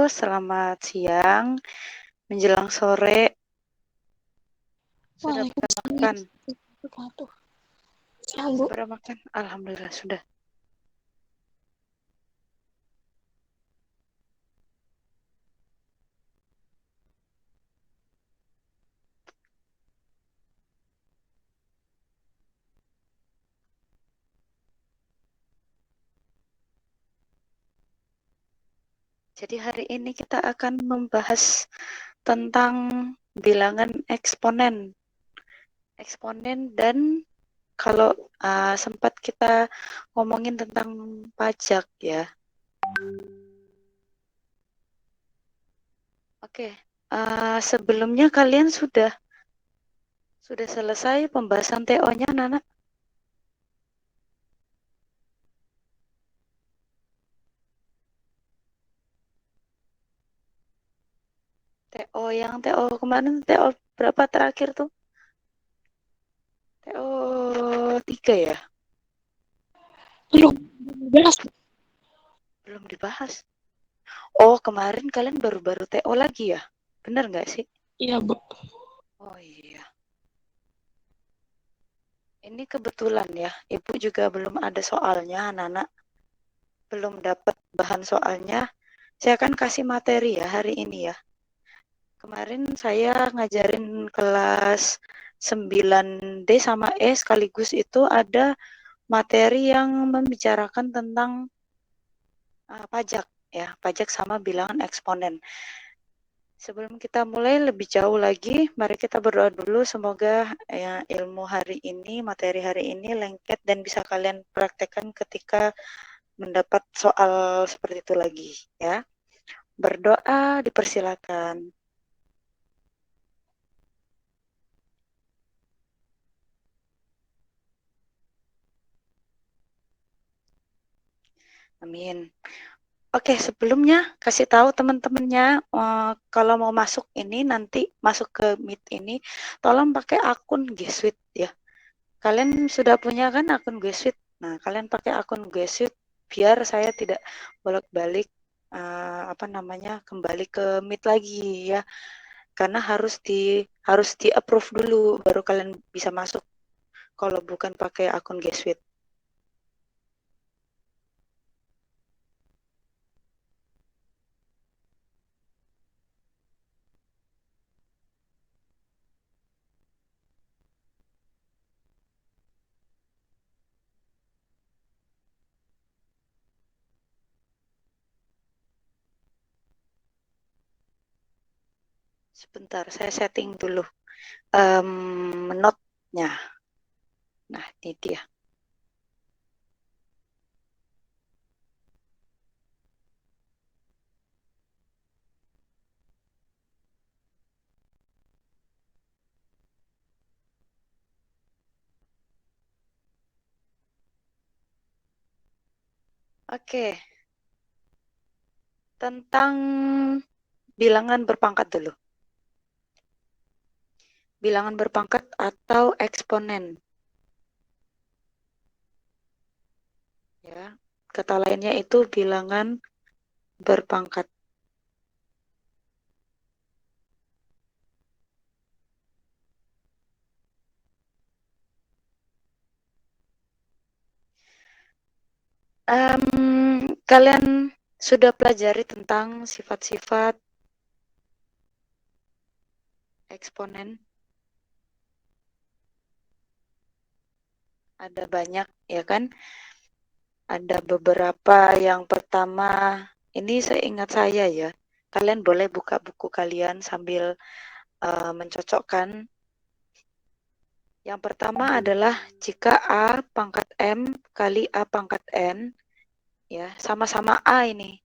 selamat siang menjelang sore. Sudah pada makan? Sudah makan? Alhamdulillah sudah. Jadi hari ini kita akan membahas tentang bilangan eksponen. Eksponen dan kalau sempat kita ngomongin tentang pajak ya. Oke, sebelumnya kalian sudah selesai pembahasan TO-nya, Nana? TO kemarin, TO berapa terakhir tuh? TO 3 ya? Belum dibahas. Oh, kemarin kalian baru-baru TO lagi ya? Bener nggak sih? Iya, Bu. Oh iya. Ini kebetulan ya, Ibu juga belum ada soalnya, anak-anak. Belum dapat bahan soalnya. Saya akan kasih materi ya hari ini ya. Kemarin saya ngajarin kelas 9D sama E sekaligus itu ada materi yang membicarakan tentang pajak ya, pajak sama bilangan eksponen. Sebelum kita mulai lebih jauh lagi, mari kita berdoa dulu semoga ya, ilmu hari ini, materi hari ini lengket dan bisa kalian praktekkan ketika mendapat soal seperti itu lagi ya. Berdoa dipersilakan. Amin. Oke, sebelumnya kasih tahu teman-temannya kalau mau masuk ini nanti masuk ke Meet ini, tolong pakai akun G Suite ya. Kalian sudah punya kan akun G Suite? Nah, kalian pakai akun G Suite biar saya tidak bolak-balik kembali ke Meet lagi ya. Karena harus di approve dulu baru kalian bisa masuk kalau bukan pakai akun G Suite. Sebentar, saya setting dulu note-nya. Nah, ini dia. Oke. Tentang bilangan berpangkat dulu. Bilangan berpangkat atau eksponen. Ya, kata lainnya itu bilangan berpangkat. Kalian sudah pelajari tentang sifat-sifat eksponen? Ada banyak ya kan? Ada beberapa. Yang pertama, ini seingat saya ya. Kalian boleh buka buku kalian sambil mencocokkan. Yang pertama adalah jika A pangkat M kali A pangkat N, ya sama-sama A ini,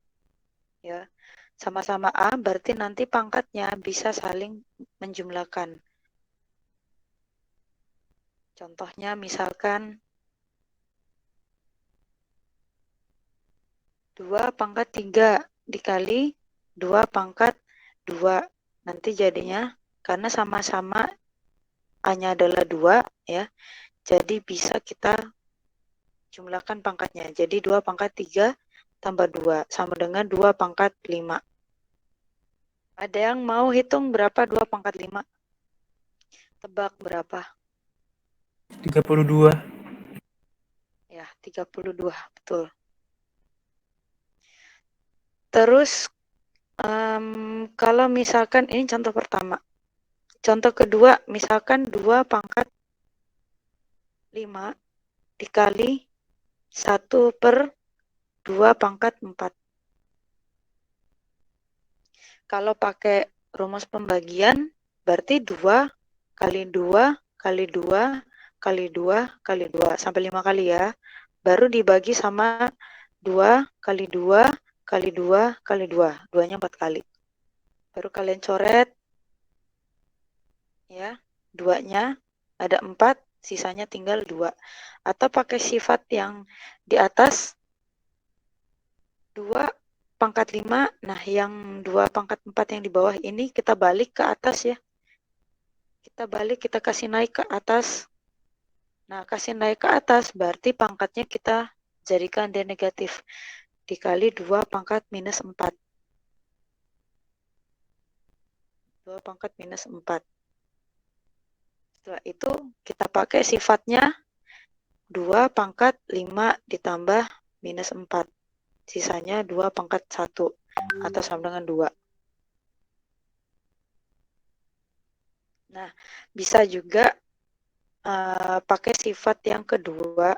ya sama-sama A berarti nanti pangkatnya bisa saling menjumlahkan. Contohnya misalkan 2 pangkat 3 dikali 2 pangkat 2. Nanti jadinya karena sama-sama A-nya adalah 2 ya. Jadi bisa kita jumlahkan pangkatnya. Jadi 2 pangkat 3 tambah 2 sama dengan 2 pangkat 5. Ada yang mau hitung berapa 2 pangkat 5? Tebak berapa? 32. Ya, 32, betul. Terus, kalau misalkan ini contoh pertama. Contoh kedua, misalkan 2 pangkat 5 dikali 1/2 pangkat 4. Kalau pakai rumus pembagian, berarti 2 kali 2 kali 2 kali 2 kali 2 sampai 5 kali ya. Baru dibagi sama 2 kali 2 kali 2 kali 2. 2-nya 4 kali. Baru kalian coret ya. 2-nya ada 4, sisanya tinggal 2. Atau pakai sifat yang di atas 2 pangkat 5. Nah, yang 2 pangkat 4 yang di bawah ini kita balik ke atas ya. Kita balik, kita kasih naik ke atas. Nah, kasih naik ke atas berarti pangkatnya kita jadikan dia negatif. Dikali 2 pangkat minus 4. 2 pangkat minus 4. Setelah itu kita pakai sifatnya 2 pangkat 5 ditambah minus 4. Sisanya 2 pangkat 1 atau sama dengan 2. Nah, bisa juga pakai sifat yang kedua.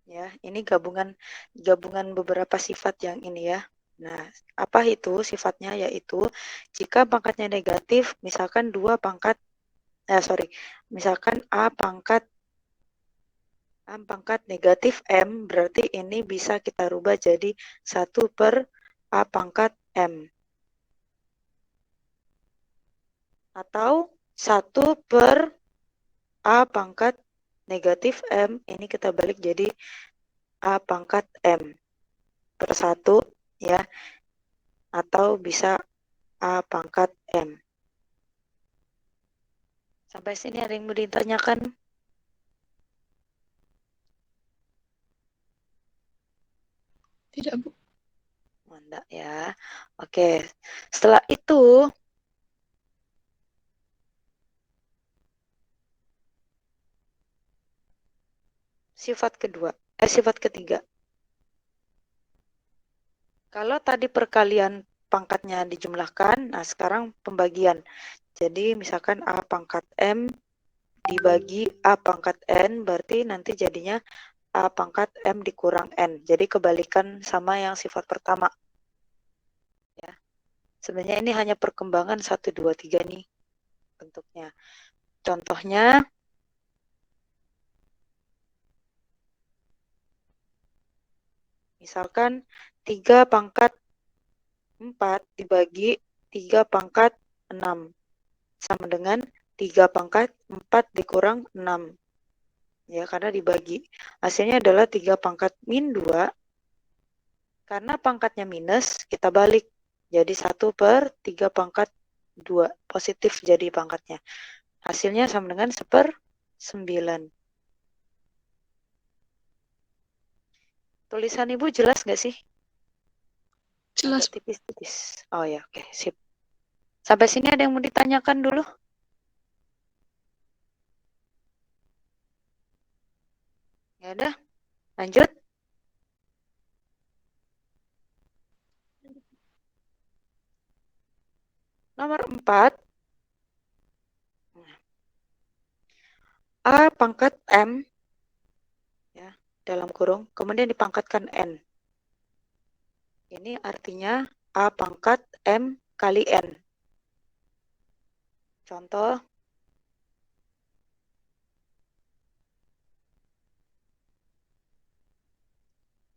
Ya, ini gabungan beberapa sifat yang ini ya. Nah, apa itu sifatnya? Yaitu jika pangkatnya negatif, misalkan misalkan A pangkat negatif M, berarti ini bisa kita rubah jadi 1/A pangkat M. Atau 1/A pangkat negatif M, ini kita balik jadi A pangkat M per 1 ya. Atau bisa A pangkat M. Sampai sini ada yang mau ditanyakan? Tidak, Bu. Enggak ya. Oke. Setelah itu sifat ketiga. Kalau tadi perkalian pangkatnya dijumlahkan, nah sekarang pembagian. Jadi misalkan A pangkat M dibagi A pangkat N, berarti nanti jadinya A pangkat M dikurang N. Jadi kebalikan sama yang sifat pertama. Ya. Sebenarnya ini hanya perkembangan 1, 2, 3 nih bentuknya. Contohnya, misalkan 3 pangkat 4 dibagi 3 pangkat 6 sama dengan 3 pangkat 4 dikurang 6. Ya, karena dibagi. Hasilnya adalah 3 pangkat min 2. Karena pangkatnya minus, kita balik. Jadi 1/3 pangkat 2. Positif jadi pangkatnya. Hasilnya sama dengan 1/9. Tulisan Ibu jelas nggak sih? Jelas, Agak tipis-tipis. Oh ya, oke, sip. Sampai sini ada yang mau ditanyakan dulu? Ya udah, lanjut. Nomor 4. A pangkat M ya, dalam kurung, kemudian dipangkatkan N. Ini artinya A pangkat M kali N. Contoh,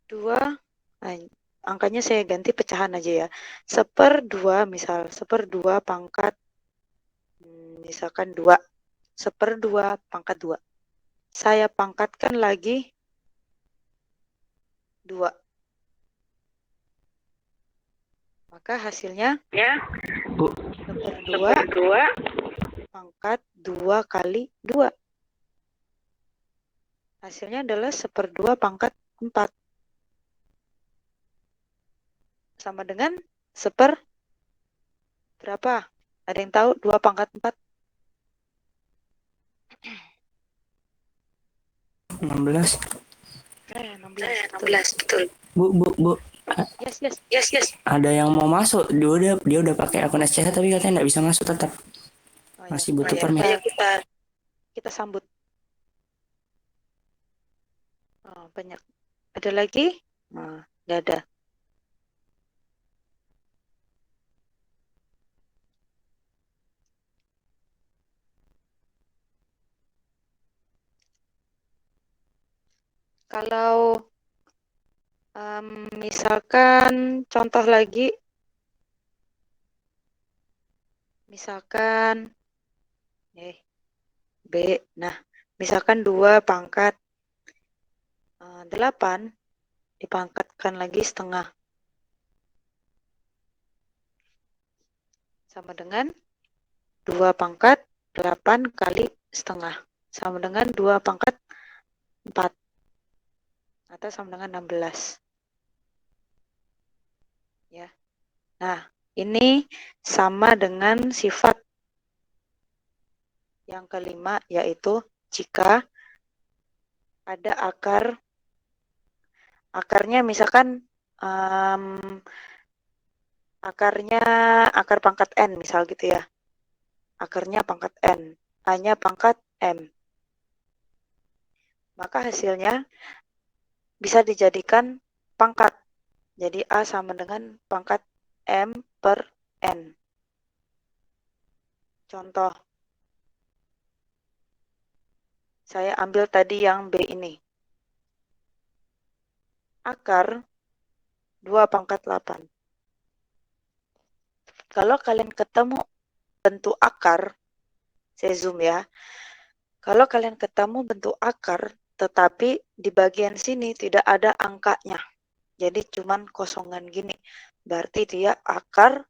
dua, nah, angkanya saya ganti pecahan aja ya. 1/2 misal, 1/2 pangkat, misalkan 2. 1/2 pangkat 2. Saya pangkatkan lagi 2. Maka hasilnya Ya, Bu. 1/2 pangkat 2 kali 2. Hasilnya adalah 1/2 pangkat 4. Sama dengan 1/4 Berapa? Ada yang tahu? 2 pangkat 4? 16. 16, betul. 16, betul. Bu. Yes. Ada yang mau masuk. Dia udah pakai akun SCH tapi katanya nggak bisa masuk tetap. Oh, Masih ya. butuh Ayo permit. kita sambut. Oh, banyak. Ada lagi? Nah, nggak ada. Kalau misalkan contoh lagi, misalkan B. Nah, misalkan 2 pangkat 8 dipangkatkan lagi setengah. Sama dengan 2 pangkat 8 kali setengah. Sama dengan 2 pangkat 4. Atau sama dengan 16. Ya. Nah, ini sama dengan sifat yang kelima, yaitu jika ada akarnya misalkan akarnya akar pangkat N misal gitu ya. Akarnya pangkat N, A-nya pangkat M. Maka hasilnya bisa dijadikan pangkat. Jadi A sama dengan pangkat M per N. Contoh, saya ambil tadi yang B ini. Akar 2 pangkat 8. Kalau kalian ketemu bentuk akar, saya zoom ya. Kalau kalian ketemu bentuk akar, tetapi di bagian sini tidak ada angkanya. Jadi cuman kosongan gini. Berarti dia akar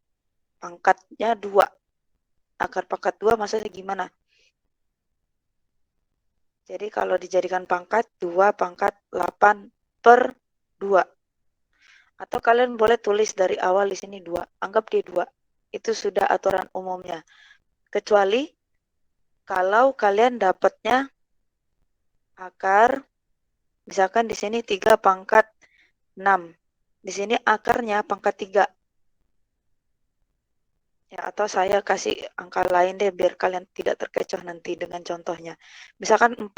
pangkatnya 2. Akar pangkat 2 maksudnya gimana? Jadi kalau dijadikan pangkat 2 pangkat 8 per 2. Atau kalian boleh tulis dari awal di sini 2. Anggap dia 2. Itu sudah aturan umumnya. Kecuali kalau kalian dapatnya akar, misalkan di sini 3 pangkat 6. Di sini akarnya pangkat 3. Ya, atau saya kasih angka lain deh biar kalian tidak terkecoh nanti dengan contohnya. Misalkan 4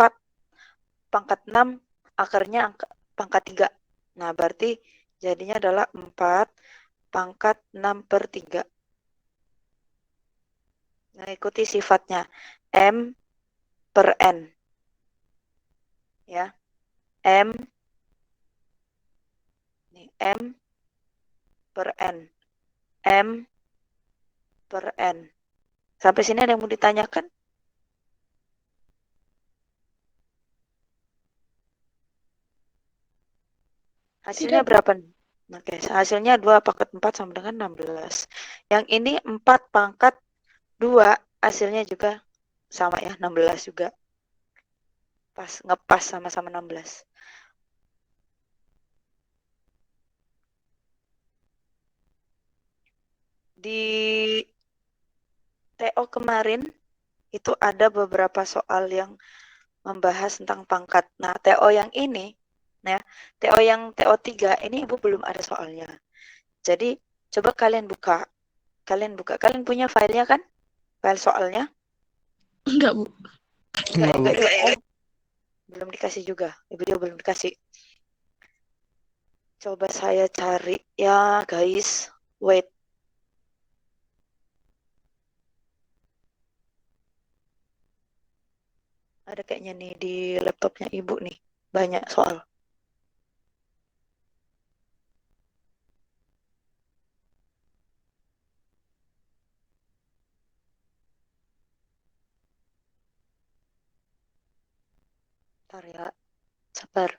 pangkat 6 akarnya pangkat 3. Nah, berarti jadinya adalah 4 pangkat 6 per 3. Nah, ikuti sifatnya. M per N. Ya. M per N. M per N. Sampai sini ada yang mau ditanyakan? Hasilnya berapa? Oke, hasilnya 2 pangkat 4 sama dengan 16. Yang ini 4 pangkat 2 hasilnya juga sama ya, 16 juga. Pas, ngepas sama-sama 16. Di TO kemarin itu ada beberapa soal yang membahas tentang pangkat. Nah, TO yang ini, ya, TO yang TO 3 ini Ibu belum ada soalnya. Jadi, coba kalian buka. Kalian punya filenya kan? File soalnya? Enggak, Bu. Enggak juga. Belum dikasih juga. Ibu dia belum dikasih. Coba saya cari ya, guys. Wait. Ada kayaknya nih di laptopnya Ibu nih. Banyak soal. Bentar ya. Sabar.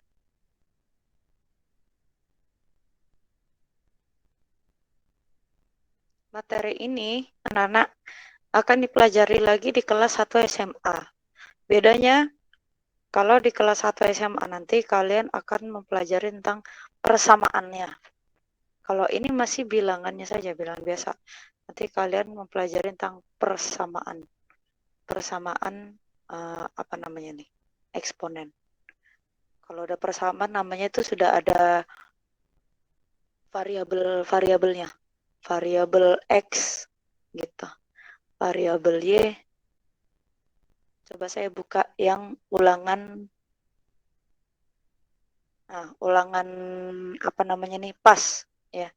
Materi ini anak-anak akan dipelajari lagi di kelas 1 SMA. Bedanya kalau di kelas 1 SMA nanti kalian akan mempelajari tentang persamaannya. Kalau ini masih bilangannya saja, bilangan biasa. Nanti kalian mempelajari tentang persamaan. Apa namanya nih? Eksponen. Kalau ada persamaan namanya itu sudah ada variabelnya. Variabel X gitu. Variabel Y. Coba saya buka yang ulangan apa namanya nih? Pas ya.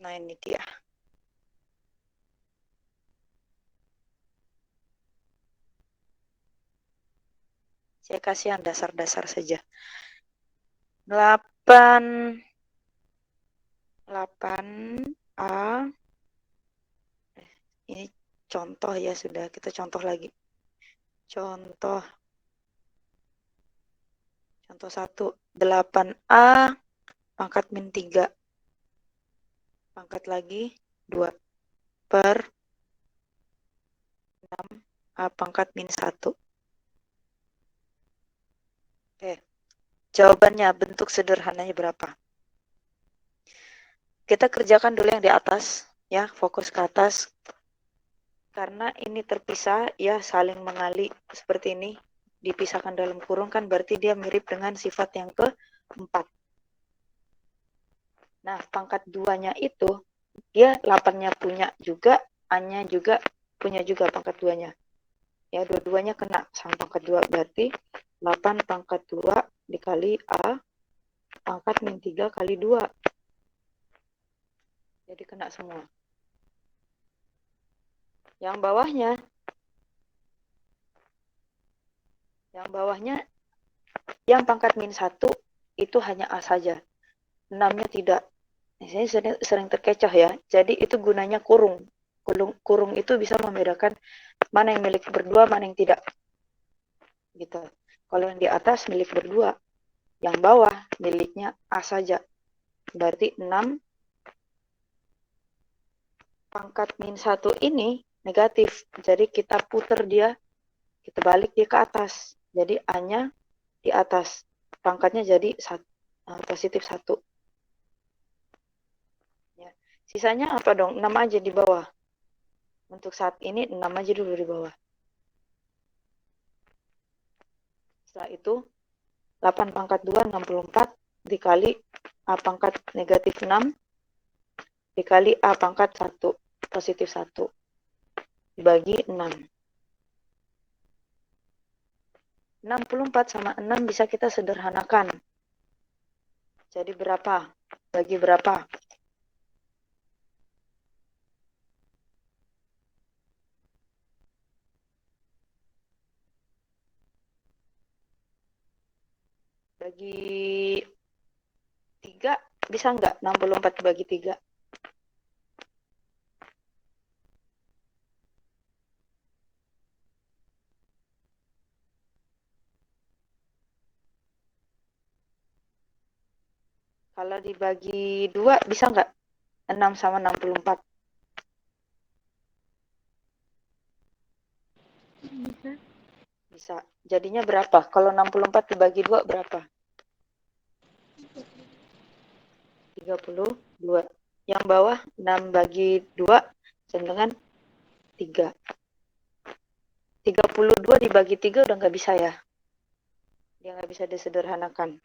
Nah, ini dia. Saya kasih yang dasar-dasar saja. 8A. Ini contoh ya, sudah kita contoh lagi. Contoh 1. 8A pangkat min 3. Pangkat lagi 2 per 6A pangkat min 1. Oke. Jawabannya bentuk sederhananya berapa? Kita kerjakan dulu yang di atas ya, fokus ke atas. Karena ini terpisah ya, saling mengali seperti ini, dipisahkan dalam kurung kan berarti dia mirip dengan sifat yang keempat. Nah, pangkat 2-nya itu dia 8-nya punya juga, A-nya juga punya juga pangkat 2-nya. Ya, dua-duanya kena sama pangkat 2, berarti 8 pangkat 2 dikali A pangkat min 3 kali 2. Jadi kena semua. Yang bawahnya yang pangkat min 1 itu hanya A saja. 6-nya tidak. Saya sering terkecoh ya. Jadi itu gunanya kurung. Kurung itu bisa membedakan mana yang milik berdua, mana yang tidak. Gitu. Kalau yang di atas milik berdua, yang bawah miliknya A saja. Berarti 6 pangkat min 1 ini negatif. Jadi kita putar dia, kita balik dia ke atas. Jadi A-nya di atas. Pangkatnya jadi positif 1. Ya. Sisanya apa dong? 6 aja di bawah. Untuk saat ini 6 aja dulu di bawah. Setelah itu 8 pangkat 2 64 dikali A pangkat negatif 6 dikali A pangkat 1 positif 1 dibagi 6. 64 sama 6 bisa kita sederhanakan. Jadi berapa? Bagi berapa? Bagi 3 bisa enggak? 64 dibagi 3. Kalau dibagi 2 bisa enggak? 6 sama 64. Bisa. Bisa. Jadinya berapa? Kalau 64 dibagi 2 berapa? 32. Yang bawah 6 bagi 2 sama dengan 3. 32 dibagi 3 udah nggak bisa ya. Dia nggak bisa disederhanakan.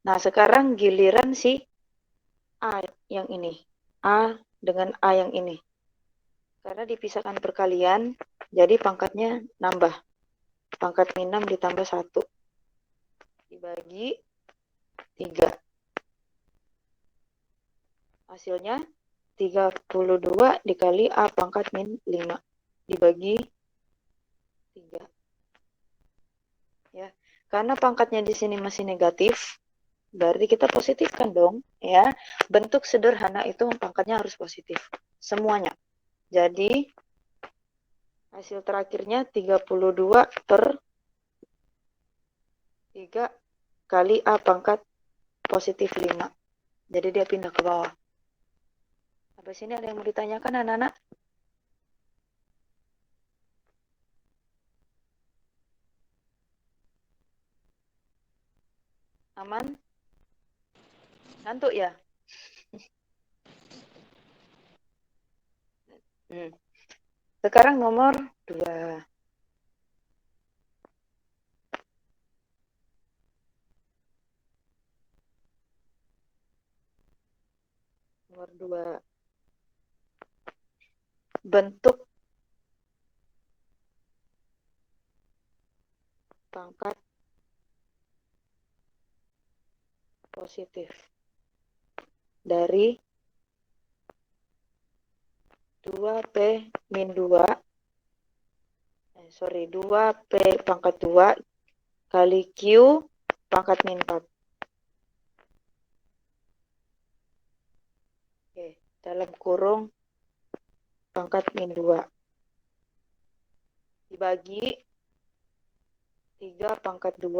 Nah, sekarang giliran si A yang ini. A dengan A yang ini. Karena dipisahkan perkalian, jadi pangkatnya nambah. Pangkat min 6 ditambah 1. Dibagi 3. Hasilnya 32 dikali A pangkat min 5. Dibagi 3. Ya. Karena pangkatnya di sini masih negatif, berarti kita positifkan dong. Ya. Bentuk sederhana itu pangkatnya harus positif. Semuanya. Jadi hasil terakhirnya 32 per 3 kali A pangkat positif 5. Jadi dia pindah ke bawah. Sampai sini ada yang mau ditanyakan anak-anak? Aman? Ngantuk ya? Sekarang nomor 2. Nomor 2. Bentuk pangkat positif dari 2P min 2 2P pangkat 2 kali Q pangkat min 4. Oke, dalam kurung pangkat min 2 dibagi 3 pangkat 2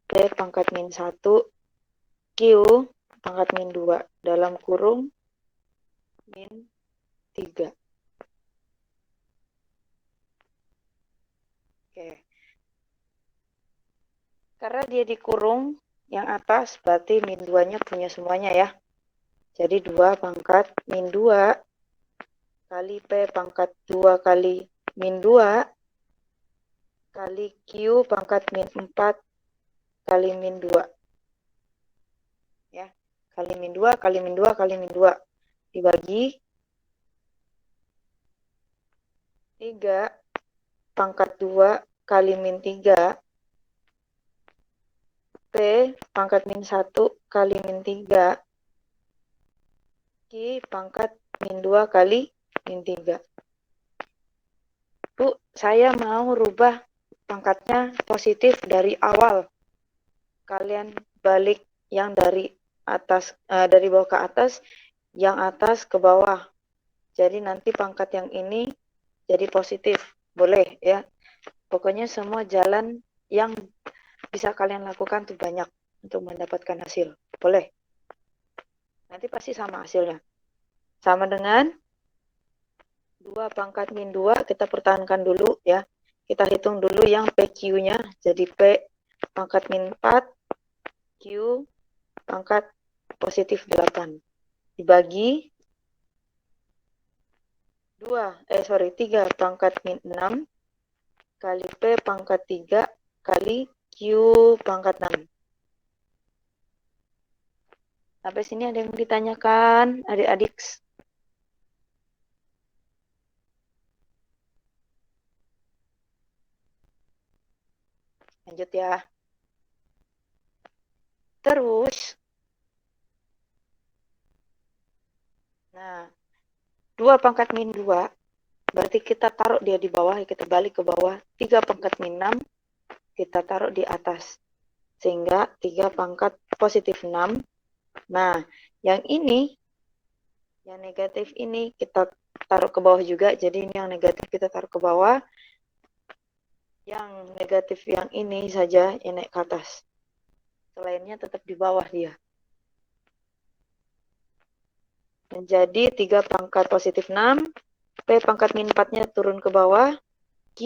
P pangkat min 1 Q pangkat min 2 dalam kurung min 3. Oke. Karena dia dikurung yang atas, berarti min 2-nya punya semuanya ya. Jadi 2 pangkat min 2 kali P pangkat 2 kali min 2 kali Q pangkat min 4 kali min 2. Ya, kali min 2 kali min 2 kali min 2 dibagi 3 pangkat 2 kali min 3 P pangkat min 1 kali min 3 Q pangkat min 2 kali min 3. Bu, saya mau rubah pangkatnya positif dari awal. Kalian balik yang dari atas, dari bawah ke atas, yang atas ke bawah. Jadi nanti pangkat yang ini jadi positif. Boleh ya. Pokoknya semua jalan yang bisa kalian lakukan tuh banyak untuk mendapatkan hasil. Boleh. Nanti pasti sama hasilnya. Sama dengan 2 pangkat min 2, kita pertahankan dulu ya. Kita hitung dulu yang PQ-nya. Jadi P pangkat min 4, Q pangkat positif 8. Dibagi 3 pangkat min 6 kali P pangkat 3 kali Q pangkat 6. Sampai sini ada yang ditanyakan, adik-adik? Lanjut ya. Terus, nah, 2 pangkat min 2, berarti kita taruh dia di bawah, kita balik ke bawah. 3 pangkat min 6, kita taruh di atas. Sehingga 3 pangkat positif 6. Nah, yang ini, yang negatif ini kita taruh ke bawah juga. Jadi ini yang negatif kita taruh ke bawah. Yang negatif yang ini saja yang naik ke atas. Selainnya tetap di bawah dia. Menjadi 3 pangkat positif 6. P pangkat min 4-nya turun ke bawah. Q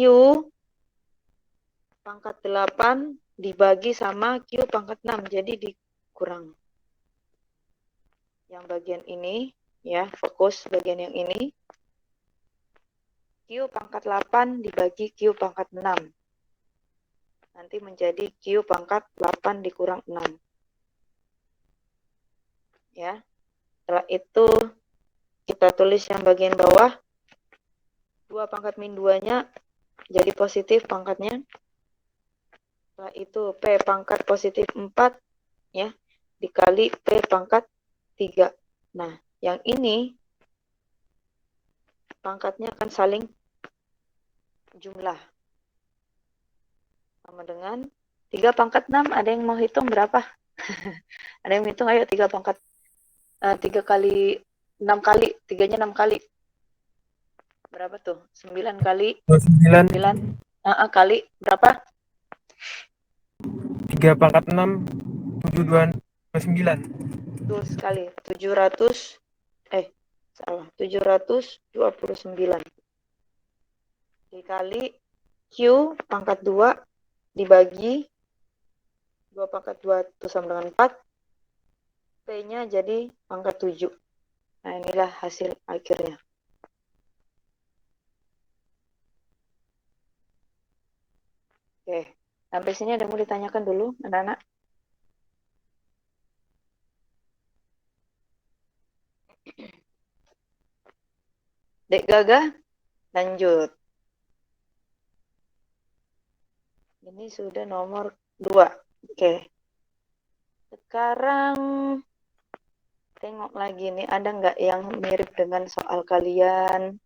pangkat 8 dibagi sama Q pangkat 6. Jadi dikurang. Yang bagian ini, ya, fokus bagian yang ini. Q pangkat 8 dibagi Q pangkat 6. Nanti menjadi Q pangkat 8 dikurang 6. Ya. Setelah itu kita tulis yang bagian bawah. 2 pangkat min 2-nya jadi positif pangkatnya. Setelah itu P pangkat positif 4 ya dikali P pangkat 3. Nah, yang ini pangkatnya akan saling jumlah. Sama dengan 3 pangkat 6. Ada yang mau hitung berapa? Ada yang hitung? Ayo 3 pangkat 3 kali 6 kali. 3-nya 6 kali. Berapa tuh? 9 kali 29. 9 kali berapa? 3 pangkat 6 72 29. Betul sekali. 729 dikali Q pangkat 2 dibagi 2 pangkat 2 itu sama dengan 4. P-nya jadi pangkat 7. Nah, inilah hasil akhirnya. Oke, sampai sini ada mau ditanyakan dulu, anak-anak? Dek Gaga, lanjut. Ini sudah nomor 2. Oke. Sekarang tengok lagi nih, ada nggak yang mirip dengan soal kalian?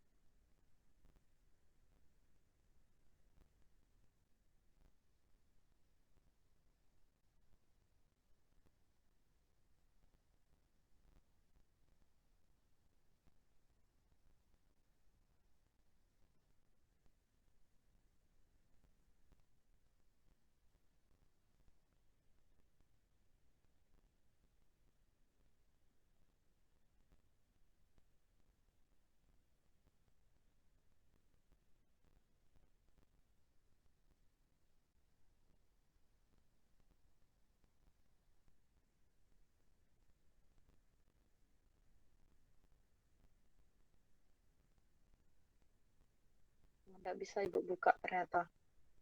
Nggak bisa Ibu buka ternyata.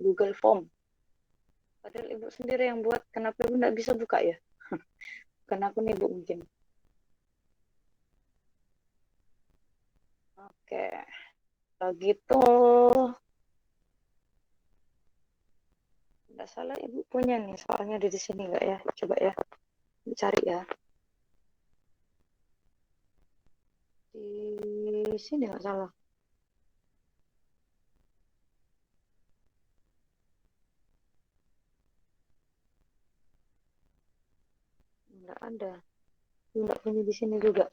Google Form. Padahal Ibu sendiri yang buat, kenapa Ibu nggak bisa buka ya? Kenapa nih Ibu mungkin? Oke. Kalau gitu, nggak salah Ibu punya nih, soalnya di sini nggak ya? Coba ya, cari ya. Di sini nggak salah. Nggak ada. Nggak punya di sini juga.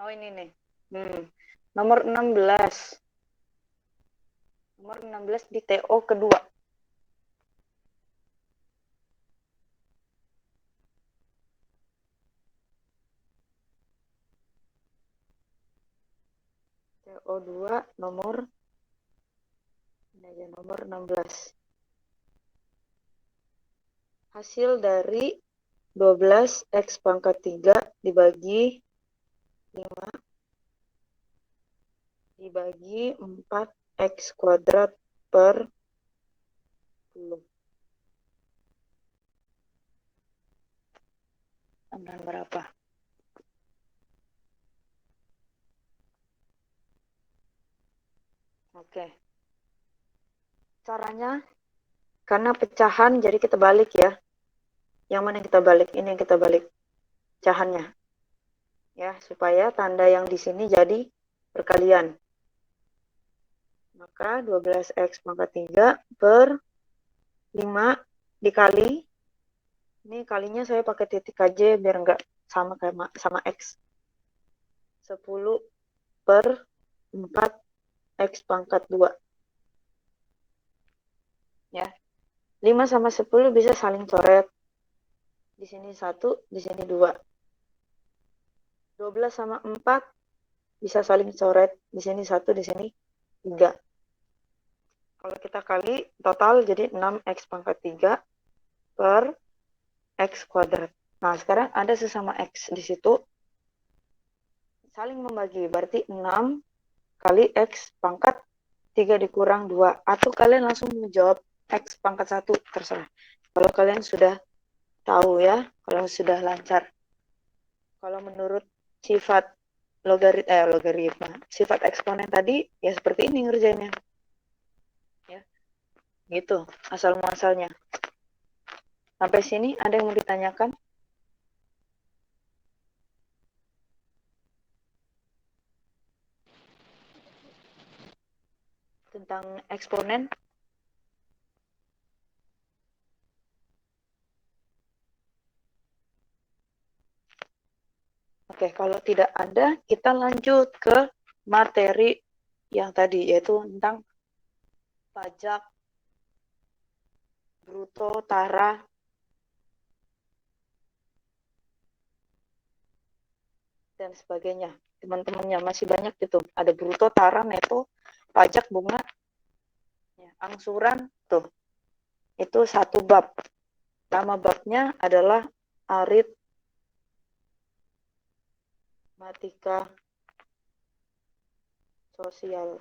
Oh ini nih. Nomor 16. Nomor 16 di TO kedua. TO2 nomor ini aja, nomor 16. Hasil dari 12 X pangkat 3 dibagi 5 dibagi 4 X kuadrat per 10. Tambahan berapa? Oke. Caranya, karena pecahan jadi kita balik ya. Yang mana yang kita balik? Ini yang kita balik. Pecahannya. Ya, supaya tanda yang di sini jadi perkalian. Maka 12X pangkat 3 per 5 dikali. Ini kalinya saya pakai titik aja biar nggak sama kayak sama X. 10 per 4 X pangkat 2. Ya. 5 sama 10 bisa saling coret. Di sini 1, di sini 2. 12 sama 4 bisa saling coret. Di sini 1, di sini 3. Kalau kita kali total jadi 6X pangkat 3 per X kuadrat. Nah, sekarang ada sesama X di situ. Saling membagi, berarti 6 kali X pangkat 3 dikurang 2. Atau kalian langsung menjawab X pangkat 1, terserah. Kalau kalian sudah tahu ya, kalau sudah lancar. Kalau menurut sifat logaritma, sifat eksponen tadi, ya seperti ini ngerjainnya. Ya, gitu, asal muasalnya. Sampai sini ada yang mau ditanyakan? Tentang eksponen? Oke, kalau tidak ada, kita lanjut ke materi yang tadi, yaitu tentang pajak, bruto, tara, dan sebagainya. teman-temannya masih banyak gitu. Ada bruto, tara, neto, pajak, bunga, ya, angsuran tuh. Itu satu bab. Nama babnya adalah aritmatika sosial.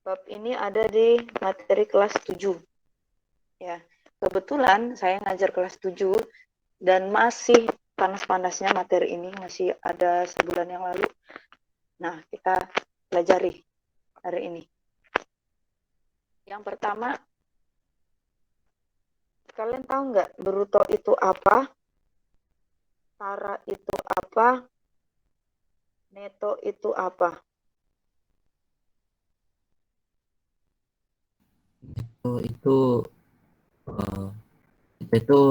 Bab ini ada di materi kelas 7. Ya, kebetulan saya ngajar kelas 7 dan masih panas-panasnya materi ini, masih ada sebulan yang lalu. Nah, kita pelajari hari ini. Yang pertama, kalian tahu nggak bruto itu apa? Tara itu apa? Neto itu apa? itu eh, itu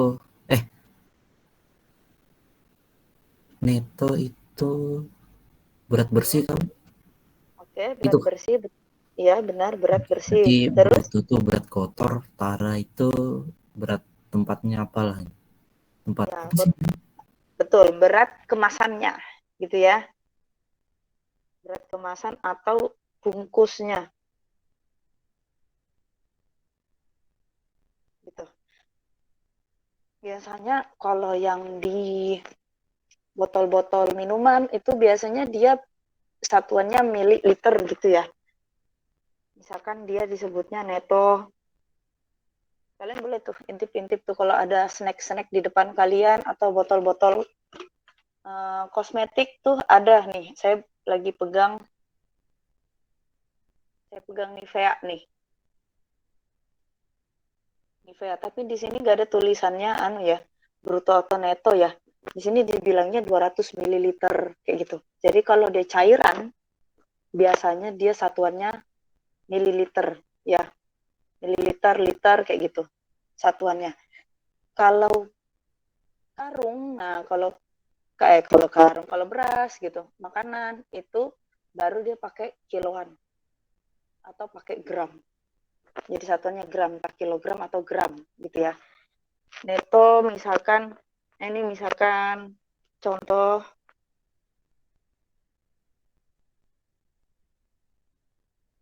eh neto itu berat bersih kan? Oke, Itu berat kan? bersih. Iya, benar, berat bersih. Berarti Terus, bruto tuh berat kotor, tara itu berat tempatnya apalah. Tempat ya, apa sih? betul, berat kemasannya, gitu ya. Berat kemasan atau bungkusnya, gitu. Biasanya kalau yang di botol-botol minuman itu biasanya dia satuannya mililiter gitu ya. Misalkan dia disebutnya neto. Kalian boleh tuh intip-intip tuh kalau ada snack-snack di depan kalian atau botol-botol kosmetik tuh ada nih. Saya pegang Nivea nih. Nivea, tapi di sini nggak ada tulisannya anu ya, bruto atau neto ya. Di sini dibilangnya 200 mililiter kayak gitu. Jadi kalau dia cairan, biasanya dia satuannya mililiter ya, mililiter, liter kayak gitu satuannya. Kalau karung, nah kalau karung, kalau beras gitu, makanan itu baru dia pakai kiloan atau pakai gram. Jadi satuannya gram per kilogram atau gram gitu ya. Neto misalkan, ini misalkan contoh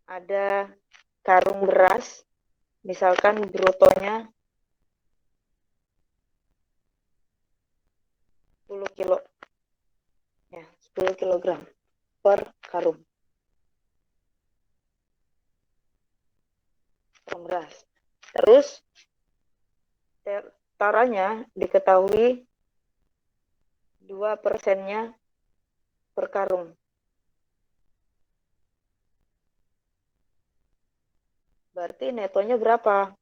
ada karung beras, misalkan brutonya 10 kilo, ya 10 kilogram per karung beras. Terus taranya diketahui 2%-nya per karung. Berarti netonya berapa?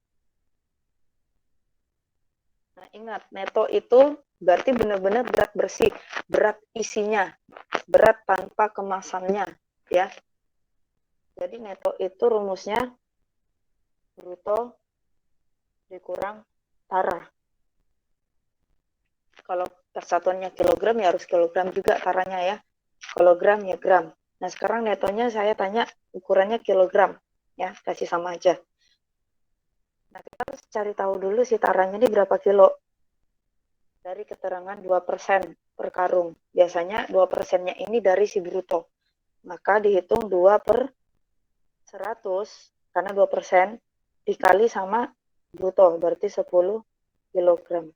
Nah, ingat, neto itu berarti benar-benar berat bersih, berat isinya, berat tanpa kemasannya, ya. Jadi neto itu rumusnya bruto dikurang tara. Kalau persatuannya kilogram ya harus kilogram juga taranya ya. Kalau gram ya gram. Nah, sekarang netonya saya tanya ukurannya kilogram, ya, kasih sama aja. Nah, kita harus cari tahu dulu si taranya ini berapa kilo. Dari keterangan 2% per karung. Biasanya 2%-nya ini dari si bruto. Maka dihitung 2 per 100, karena 2% dikali sama bruto, berarti 10 kilogram.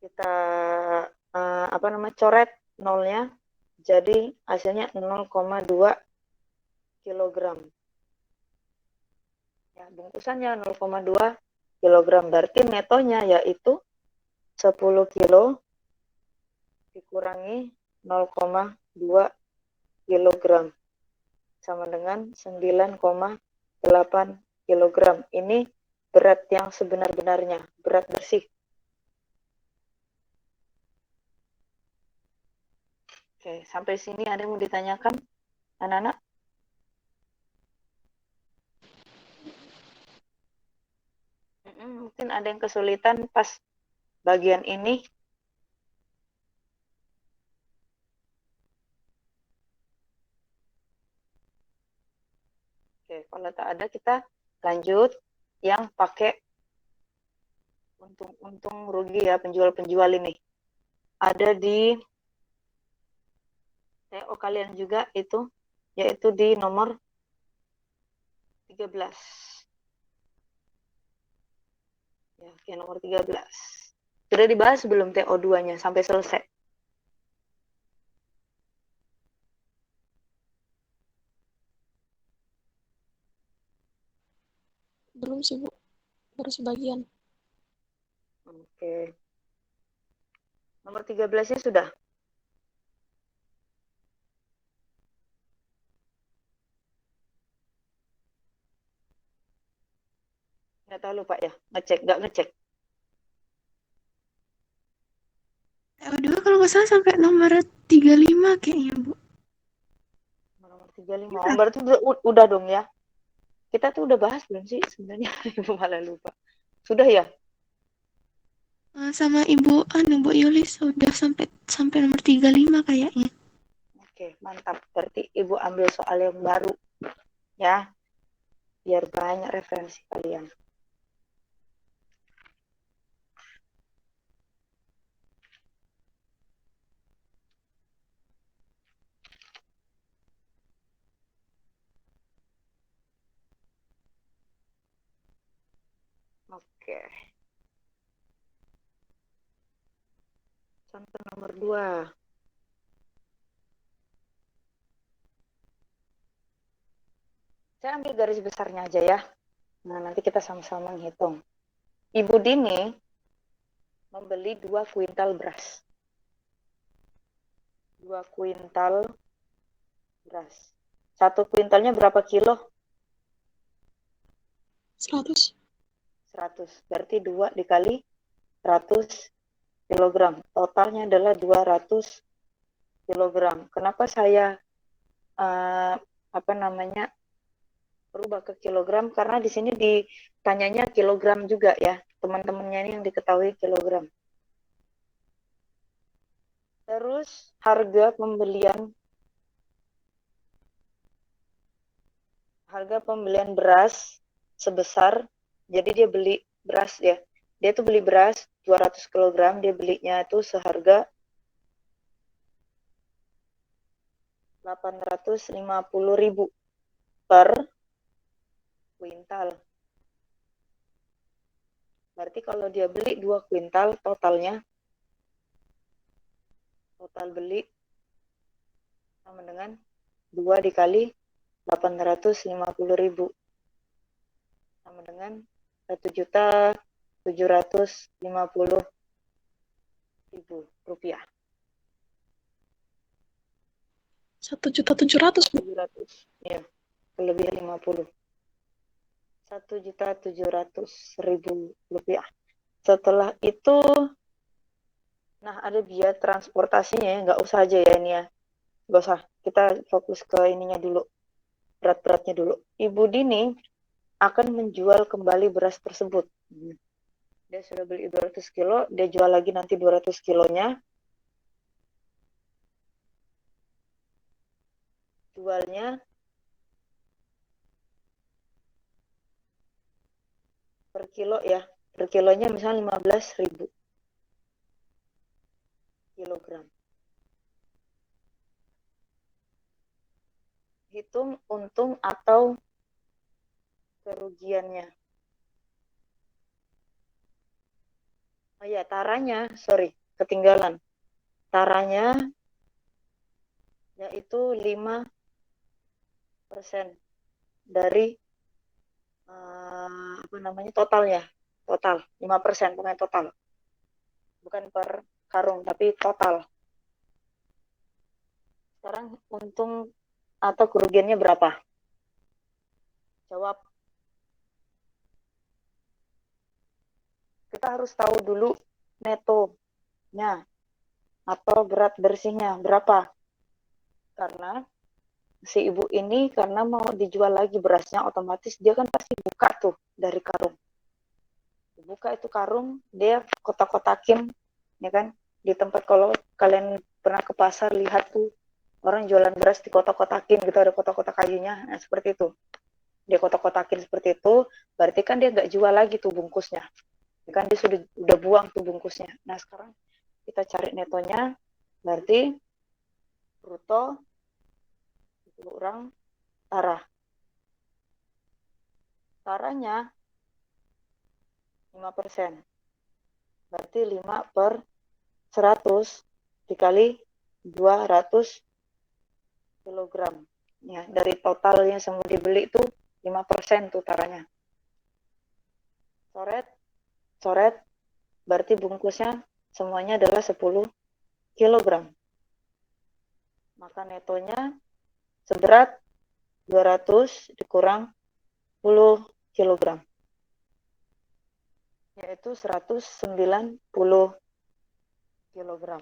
Kita coret nolnya, jadi hasilnya 0,2 kilogram. Ya, bungkusannya 0,2 kilogram, berarti netonya yaitu 10 kilo dikurangi 0,2 kilogram sama dengan 9,8 kilogram. Ini berat yang sebenar-benarnya, berat bersih. Oke, sampai sini ada yang mau ditanyakan, anak-anak? Mungkin ada yang kesulitan pas bagian ini. Oke, kalau tak ada kita lanjut yang pakai untung rugi ya penjual-penjual ini. Ada di TO kalian juga itu, yaitu di nomor 13. Ya, oke, nomor 13. Sudah dibahas belum TO2-nya sampai selesai? Belum sih, Bu. Baru sebagian. Oke. Nomor 13-nya sudah? Nggak tahu lupa ya, nggak ngecek. TO2 kalau nggak salah sampai nomor 35 kayaknya, Bu. Nomor 35. Oh, berarti udah dong ya. Kita tuh udah bahas belum sih sebenarnya? Ibu malah lupa. Sudah ya? Sama Ibu Bu Yulis sudah sampai nomor 35 kayaknya. Oke, mantap. Berarti Ibu ambil soal yang baru ya, biar banyak referensi kalian. Oke. Contoh nomor 2. Saya ambil garis besarnya aja ya. Nah, nanti kita sama-sama menghitung. Ibu Dini membeli 2 kuintal beras. 2 kuintal beras. 1 kuintalnya berapa kilo? 100. 100. Berarti 2 dikali 100 kilogram. Totalnya adalah 200 kilogram. Kenapa saya berubah ke kilogram? Karena di sini ditanyanya kilogram juga ya. Teman-temannya ini yang diketahui kilogram. Terus harga pembelian beras sebesar, jadi dia beli beras ya. Dia tuh beli beras 200 kg, dia belinya itu seharga 850.000 per kuintal. Berarti kalau dia beli 2 kuintal, total beli sama dengan 2 dikali 850.000 sama dengan 1.750.000 rupiah. 1.700.000, Bu. 700, ya, lebih 50. 1.700.000 rupiah. Setelah itu, nah ada biaya transportasinya ya, nggak usah aja ya ini ya, nggak usah. Kita fokus ke ininya dulu, berat-beratnya dulu. Ibu Dini akan menjual kembali beras tersebut. Dia sudah beli 200 kilo, dia jual lagi nanti 200 kilonya. Jualnya per kilo ya, per kilonya misalnya 15.000 kilogram. Hitung untung atau kerugiannya. Oh ya, taranya, sorry, ketinggalan. Taranya yaitu 5% dari totalnya. Total 5%, pokoknya total. Bukan per karung, tapi total. Sekarang untung atau kerugiannya berapa? Jawab. Kita harus tahu dulu netonya atau berat bersihnya berapa. Karena si ibu ini karena mau dijual lagi berasnya, otomatis dia kan pasti buka tuh dari karung. Buka itu karung, dia kotak-kotakin, ya kan? Di tempat kalau kalian pernah ke pasar lihat tuh orang jualan beras di kotak-kotakin gitu, ada kotak-kotak kayunya, nah seperti itu. Dia kotak-kotakin seperti itu, berarti kan dia nggak jual lagi tuh bungkusnya. Kan dia udah buang tuh bungkusnya. Nah sekarang kita cari netonya, berarti bruto kurang tara. Taranya 5%. Berarti 5 per 100 dikali 200 kilogram. Ya, dari totalnya semua dibeli itu 5% tuh taranya. Coret, berarti bungkusnya semuanya adalah 10 kilogram. Maka netonya seberat 200 dikurang 10 kilogram. Yaitu 190 kilogram.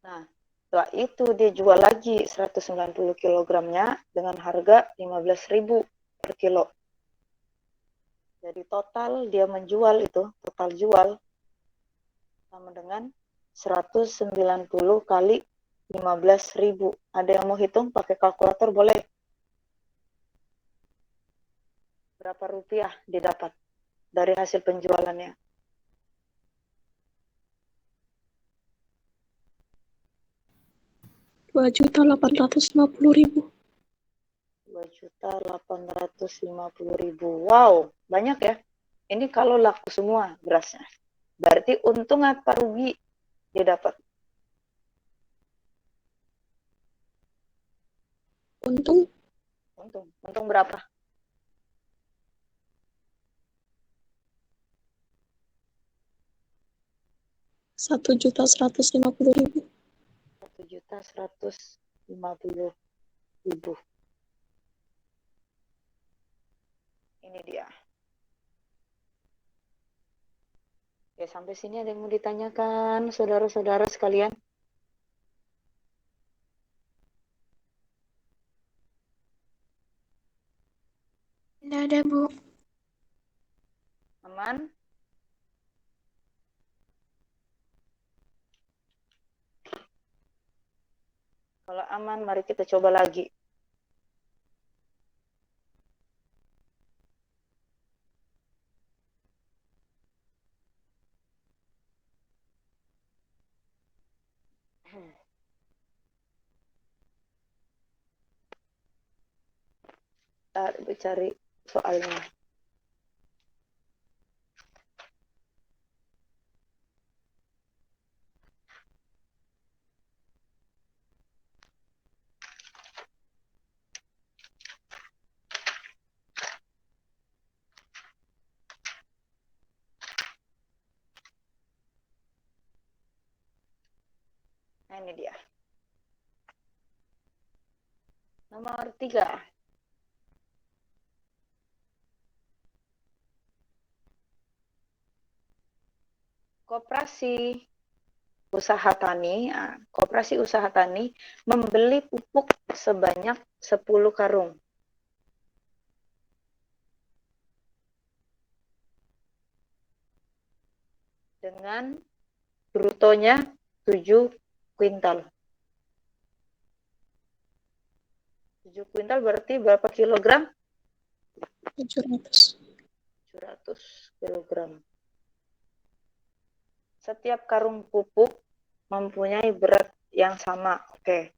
Nah, setelah itu dia jual lagi 190 kilogramnya dengan harga 15.000 per kilo. Jadi total dia menjual itu, total jual sama dengan 190 kali 15.000. Ada yang mau hitung pakai kalkulator boleh? Berapa rupiah didapat dari hasil penjualannya? 2.850.000. 2.850.000. Wow, banyak ya. Ini kalau laku semua berasnya. Berarti untung apa rugi dia dapat? Untung Untung berapa? 1.150.000. 1.150.000. Ini dia. Ya, sampai sini ada yang mau ditanyakan, saudara-saudara sekalian? Tidak ada, Bu. Aman? Kalau aman, mari kita coba lagi. Kita cari soalnya. Nah, ini dia. Nomor 3. Koperasi usaha tani. Koperasi usaha tani membeli pupuk sebanyak 10 karung. Dengan brutonya 7 kuintal. 7 kuintal berarti berapa kilogram? 700. 700 kilogram. Setiap karung pupuk mempunyai berat yang sama. Oke.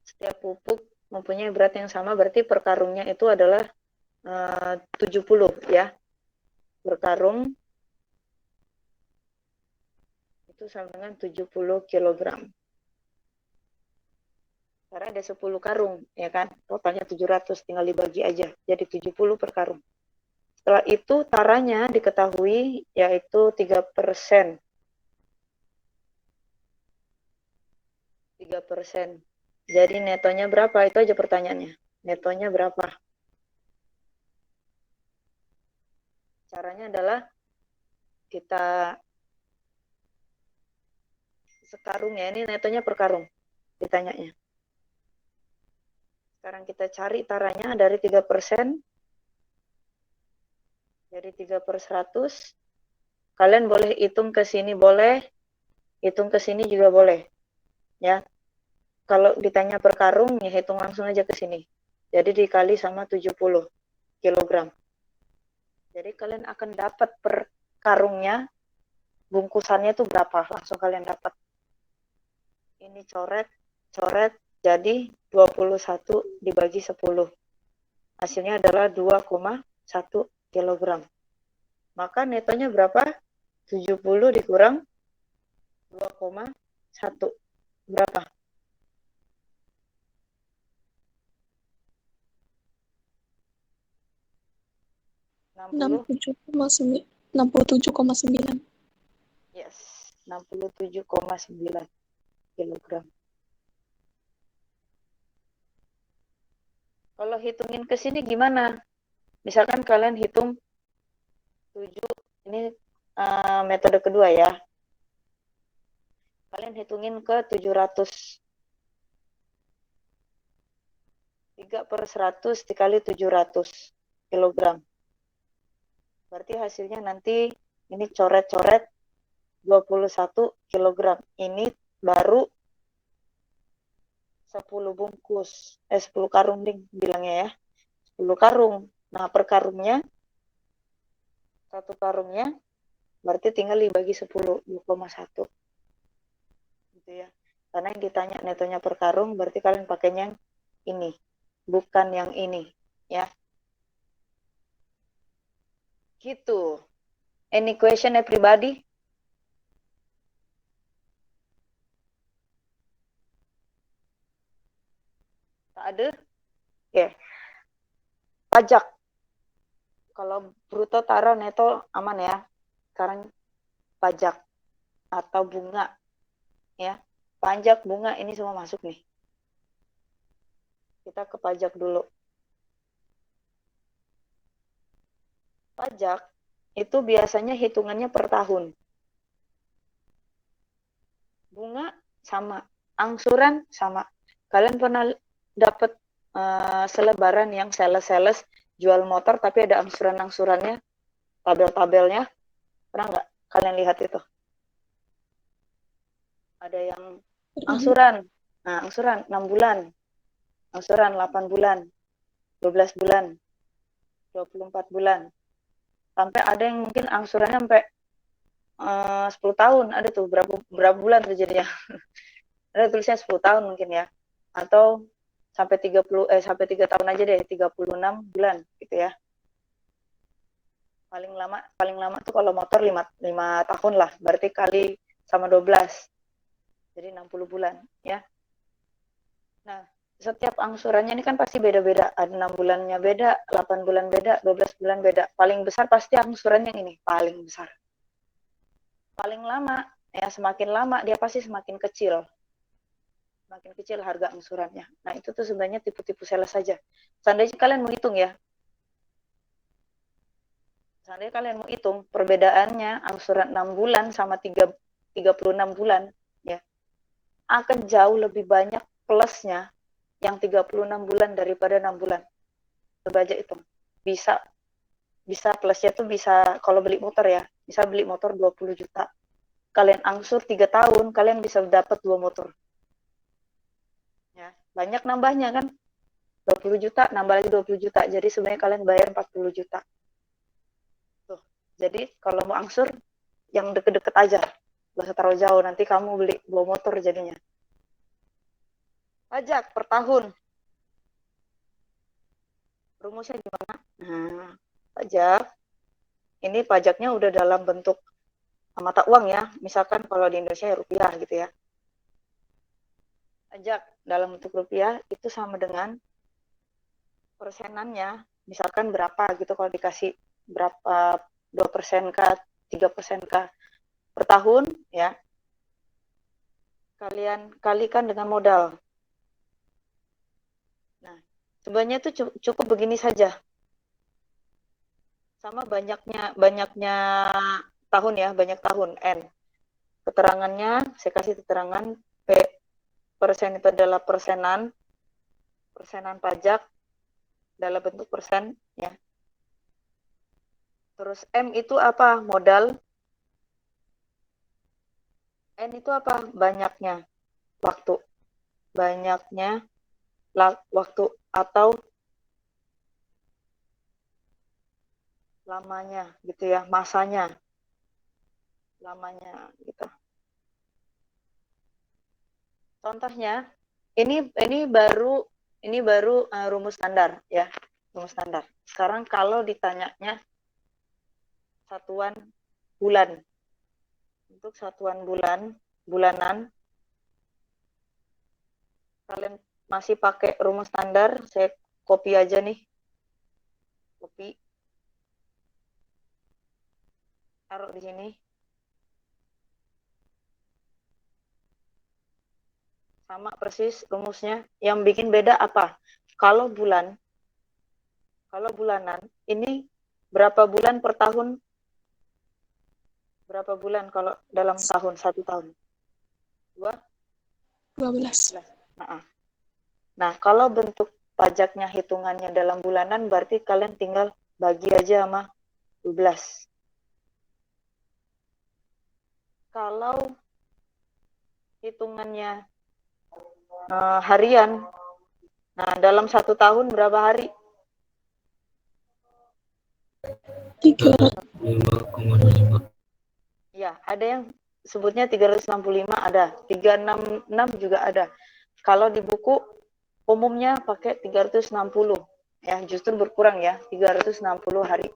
Setiap pupuk mempunyai berat yang sama, berarti per karungnya itu adalah 70 ya. Per karung itu sama dengan 70 kilogram. Karena ada 10 karung, ya kan? Totalnya 700, tinggal dibagi aja. Jadi 70 per karung. Setelah itu taranya diketahui yaitu 3%. 3%. Jadi netonya berapa? Itu aja pertanyaannya. Netonya berapa? Caranya adalah kita sekarung ya. Ini netonya per karung ditanyanya. Sekarang kita cari taranya dari 3%. Jadi 3 per 100. Kalian boleh hitung ke sini boleh. Hitung ke sini juga boleh. Ya. Kalau ditanya per karung, ya hitung langsung aja ke sini. Jadi dikali sama 70 kilogram. Jadi kalian akan dapat per karungnya, bungkusannya itu berapa, langsung kalian dapat. Ini coret, jadi 21 dibagi 10. Hasilnya adalah 2,1 kilogram. Maka netonya berapa? 70 dikurang 2,1. Berapa? 67,9. Yes, 67,9 kilogram. Kalau hitungin ke sini gimana? Misalkan kalian hitung 7, ini metode kedua ya. Kalian hitungin ke 700. 3/100 dikali 700 kilogram. Berarti hasilnya nanti ini coret-coret 21 kilogram. Ini baru 10 bungkus. 10 karung bilangnya ya. 10 karung. Nah, per karungnya, satu karungnya berarti tinggal dibagi 10, 2,1. Gitu ya. Karena yang ditanya netonya per karung, berarti kalian pakainya yang ini, bukan yang ini, ya. Gitu. Any question everybody? Tak ada? Oke. Pajak. Kalau bruto, taruh, neto aman ya. Sekarang pajak atau bunga. Ya. Pajak, bunga ini semua masuk nih. Kita ke pajak dulu. Pajak itu biasanya hitungannya per tahun. Bunga sama, angsuran sama. Kalian pernah dapat selebaran yang sales-sales jual motor tapi ada angsuran-angsurannya, tabel-tabelnya? Pernah nggak kalian lihat itu? Ada yang angsuran. Nah, angsuran 6 bulan. Angsuran 8 bulan. 12 bulan. 24 bulan. Sampai ada yang mungkin angsurannya sampai 10 tahun. Ada tuh berapa bulan tuh jadinya. Ada tulisnya 10 tahun mungkin ya. Atau sampai 3 tahun aja deh, 36 bulan gitu ya. Paling lama tuh kalau motor 5 tahun lah, berarti kali sama 12. Jadi 60 bulan ya. Nah, setiap angsurannya ini kan pasti beda-beda. Ada 6 bulannya beda, 8 bulan beda, 12 bulan beda. Paling besar pasti angsurannya ini, paling besar. Paling lama, ya semakin lama dia pasti semakin kecil. Semakin kecil harga angsurannya. Nah, itu tuh sebenarnya tipu-tipu sales saja. Seandainya kalian mau hitung ya. Seandainya kalian mau hitung perbedaannya angsuran 6 bulan sama 36 bulan, ya. Akan jauh lebih banyak plusnya yang 36 bulan daripada 6 bulan. Coba aja hitung. Bisa plusnya tuh bisa kalau beli motor ya, bisa beli motor 20 juta. Kalian angsur 3 tahun, kalian bisa dapat 2 motor. Ya, banyak nambahnya kan? 20 juta, nambah lagi 20 juta. Jadi sebenarnya kalian bayar 40 juta. Tuh. Jadi kalau mau angsur, yang deket-deket aja. Gak usah terlalu jauh, nanti kamu beli 2 motor jadinya. Pajak per tahun. Rumusnya gimana? Nah, pajak. Ini pajaknya udah dalam bentuk mata uang ya. Misalkan kalau di Indonesia ya rupiah gitu ya. Pajak dalam bentuk rupiah itu sama dengan persenannya, misalkan berapa gitu kalau dikasih berapa 2% kah, 3% kah per tahun ya. Kalian kalikan dengan modal. Nah, sebenarnya itu cukup begini saja. Sama banyaknya tahun ya, banyak tahun N. Keterangannya saya kasih keterangan P persen itu adalah persenan pajak dalam bentuk persen ya. Terus M itu apa? Modal. N itu apa? Banyaknya waktu. Banyaknya waktu atau lamanya gitu ya, masanya lamanya gitu. Contohnya ini baru rumus standar ya, rumus standar. Sekarang kalau ditanyanya satuan bulan, untuk satuan bulanan, kalian masih pakai rumus standar, saya copy aja nih, copy, taruh di sini. Sama persis rumusnya. Yang bikin beda apa? Kalau bulanan, ini berapa bulan per tahun? Berapa bulan kalau dalam tahun, 1 tahun? 12. Nah, kalau bentuk pajaknya hitungannya dalam bulanan, berarti kalian tinggal bagi aja sama 12. Kalau hitungannya harian, nah dalam 1 tahun berapa hari? 3. Ya, ada yang sebutnya 365, ada 366 juga ada. Kalau di buku umumnya pakai 360 ya, justru berkurang ya, 360 hari.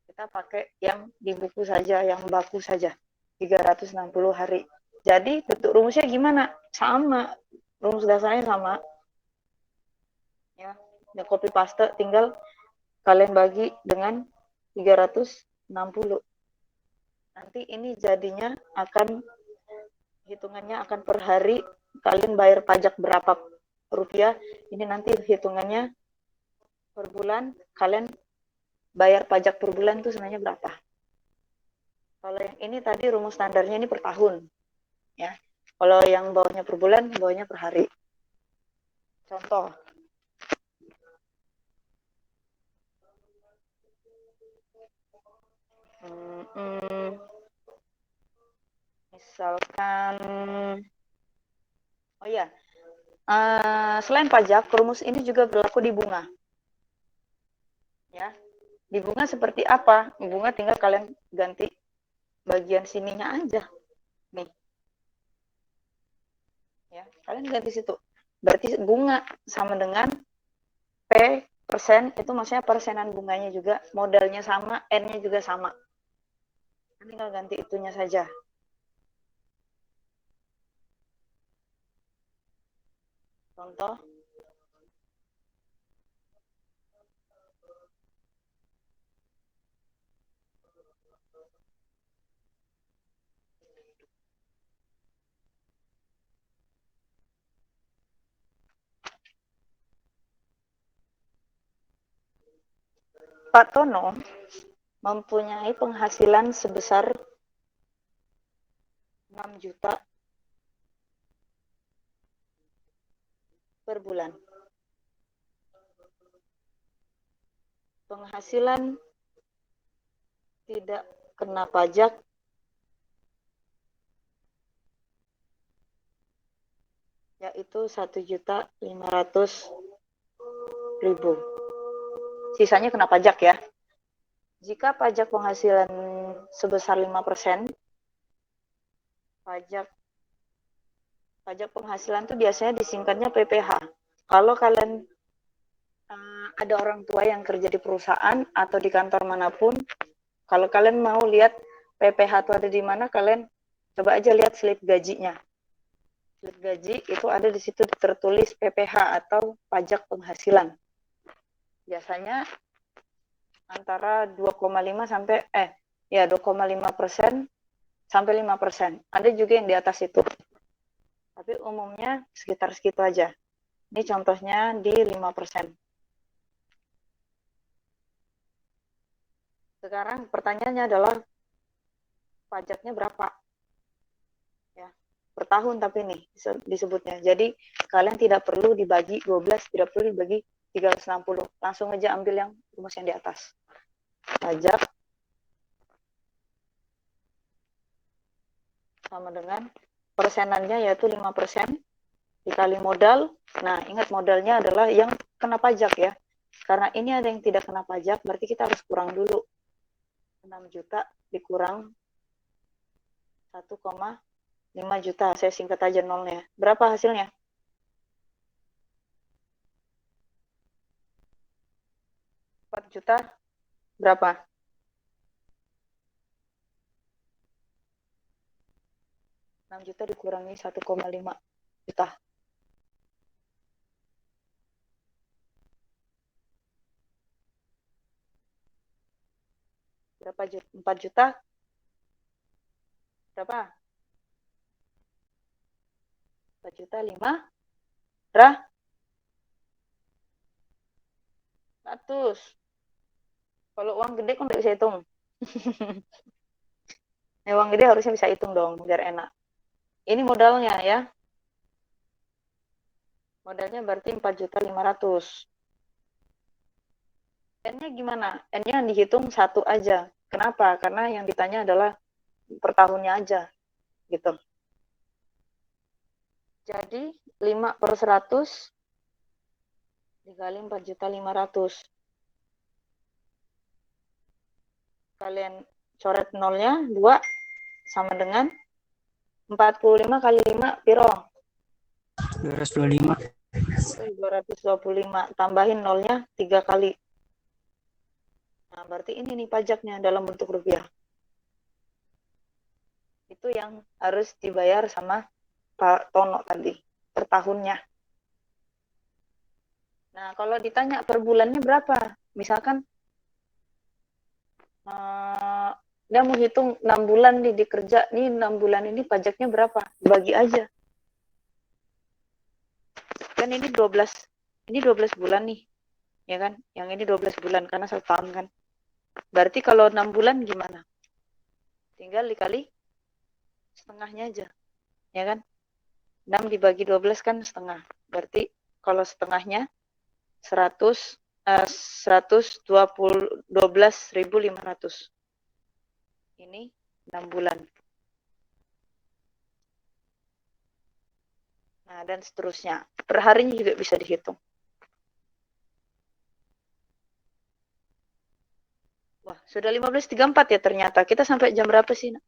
Kita pakai yang di buku saja, yang baku saja, 360 hari. Jadi bentuk rumusnya gimana? Sama, rumus dasarnya sama ya, copy paste, tinggal kalian bagi dengan 360. Nanti ini jadinya akan hitungannya akan per hari, kalian bayar pajak berapa rupiah, ini nanti hitungannya per bulan, kalian bayar pajak per bulan itu sebenarnya berapa. Kalau yang ini tadi rumus standarnya ini per tahun ya. Kalau yang bawahnya per bulan, bawahnya per hari. Contoh. Misalkan, oh ya, selain pajak, rumus ini juga berlaku di bunga. Ya, di bunga seperti apa? Di bunga tinggal kalian ganti bagian sininya aja, nih. Ya, kalian ganti situ. Berarti bunga sama dengan P persen, itu maksudnya persenan bunganya juga, modalnya sama, N-nya juga sama. Tinggal ganti itunya saja. Contoh. Pak Tono mempunyai penghasilan sebesar 6 juta per bulan. Penghasilan tidak kena pajak yaitu 1.500.000. Sisanya kena pajak ya. Jika pajak penghasilan sebesar 5%, pajak penghasilan itu biasanya disingkatnya PPH. Kalau kalian ada orang tua yang kerja di perusahaan atau di kantor manapun, kalau kalian mau lihat PPH itu ada di mana, kalian coba aja lihat slip gajinya. Slip gaji itu ada di situ tertulis PPH atau pajak penghasilan. Biasanya antara 2,5 sampai 2,5% sampai 5%. Ada juga yang di atas itu. Tapi umumnya sekitar segitu aja. Ini contohnya di 5%. Sekarang pertanyaannya adalah pajaknya berapa? Ya, per tahun tapi nih disebutnya. Jadi kalian tidak perlu dibagi 12, tidak perlu dibagi 360. Langsung aja ambil yang rumus yang di atas. Pajak sama dengan persenannya yaitu 5% dikali modal. Nah, ingat modalnya adalah yang kena pajak ya. Karena ini ada yang tidak kena pajak, berarti kita harus kurang dulu. 6 juta dikurang 1,5 juta. Saya singkat aja nolnya. Berapa hasilnya? Juta berapa? 6 juta dikurangi 1,5 juta. Berapa juta? 4 juta? Berapa? 4 juta 5 ratus. Kalau uang gede kan nggak bisa hitung. Uang gede harusnya bisa hitung dong, biar enak. Ini modalnya ya. Modalnya berarti 4.500.000. N-nya gimana? N-nya dihitung satu aja. Kenapa? Karena yang ditanya adalah per tahunnya aja. Gitu. Jadi 5/100 dikali 4.500.000. Kalian coret nolnya 2 sama dengan 45 kali 5 piro? 225. 225. Tambahin nolnya 3 kali. Nah, berarti ini nih pajaknya dalam bentuk rupiah. Itu yang harus dibayar sama Pak Tono tadi per tahunnya. Nah, kalau ditanya per bulannya berapa? Misalkan dia mau hitung 6 bulan nih dikerja, nih 6 bulan ini pajaknya berapa? Bagi aja. Kan ini 12 bulan nih. Ya kan? Yang ini 12 bulan karena 1 tahun kan. Berarti kalau 6 bulan gimana? Tinggal dikali setengahnya aja. Ya kan? 6 dibagi 12 kan setengah. Berarti kalau setengahnya 112.500. Ini 6 bulan. Nah, dan seterusnya. Per harinya juga bisa dihitung. Wah, sudah 15.34 ya ternyata. Kita sampai jam berapa sih, Nak?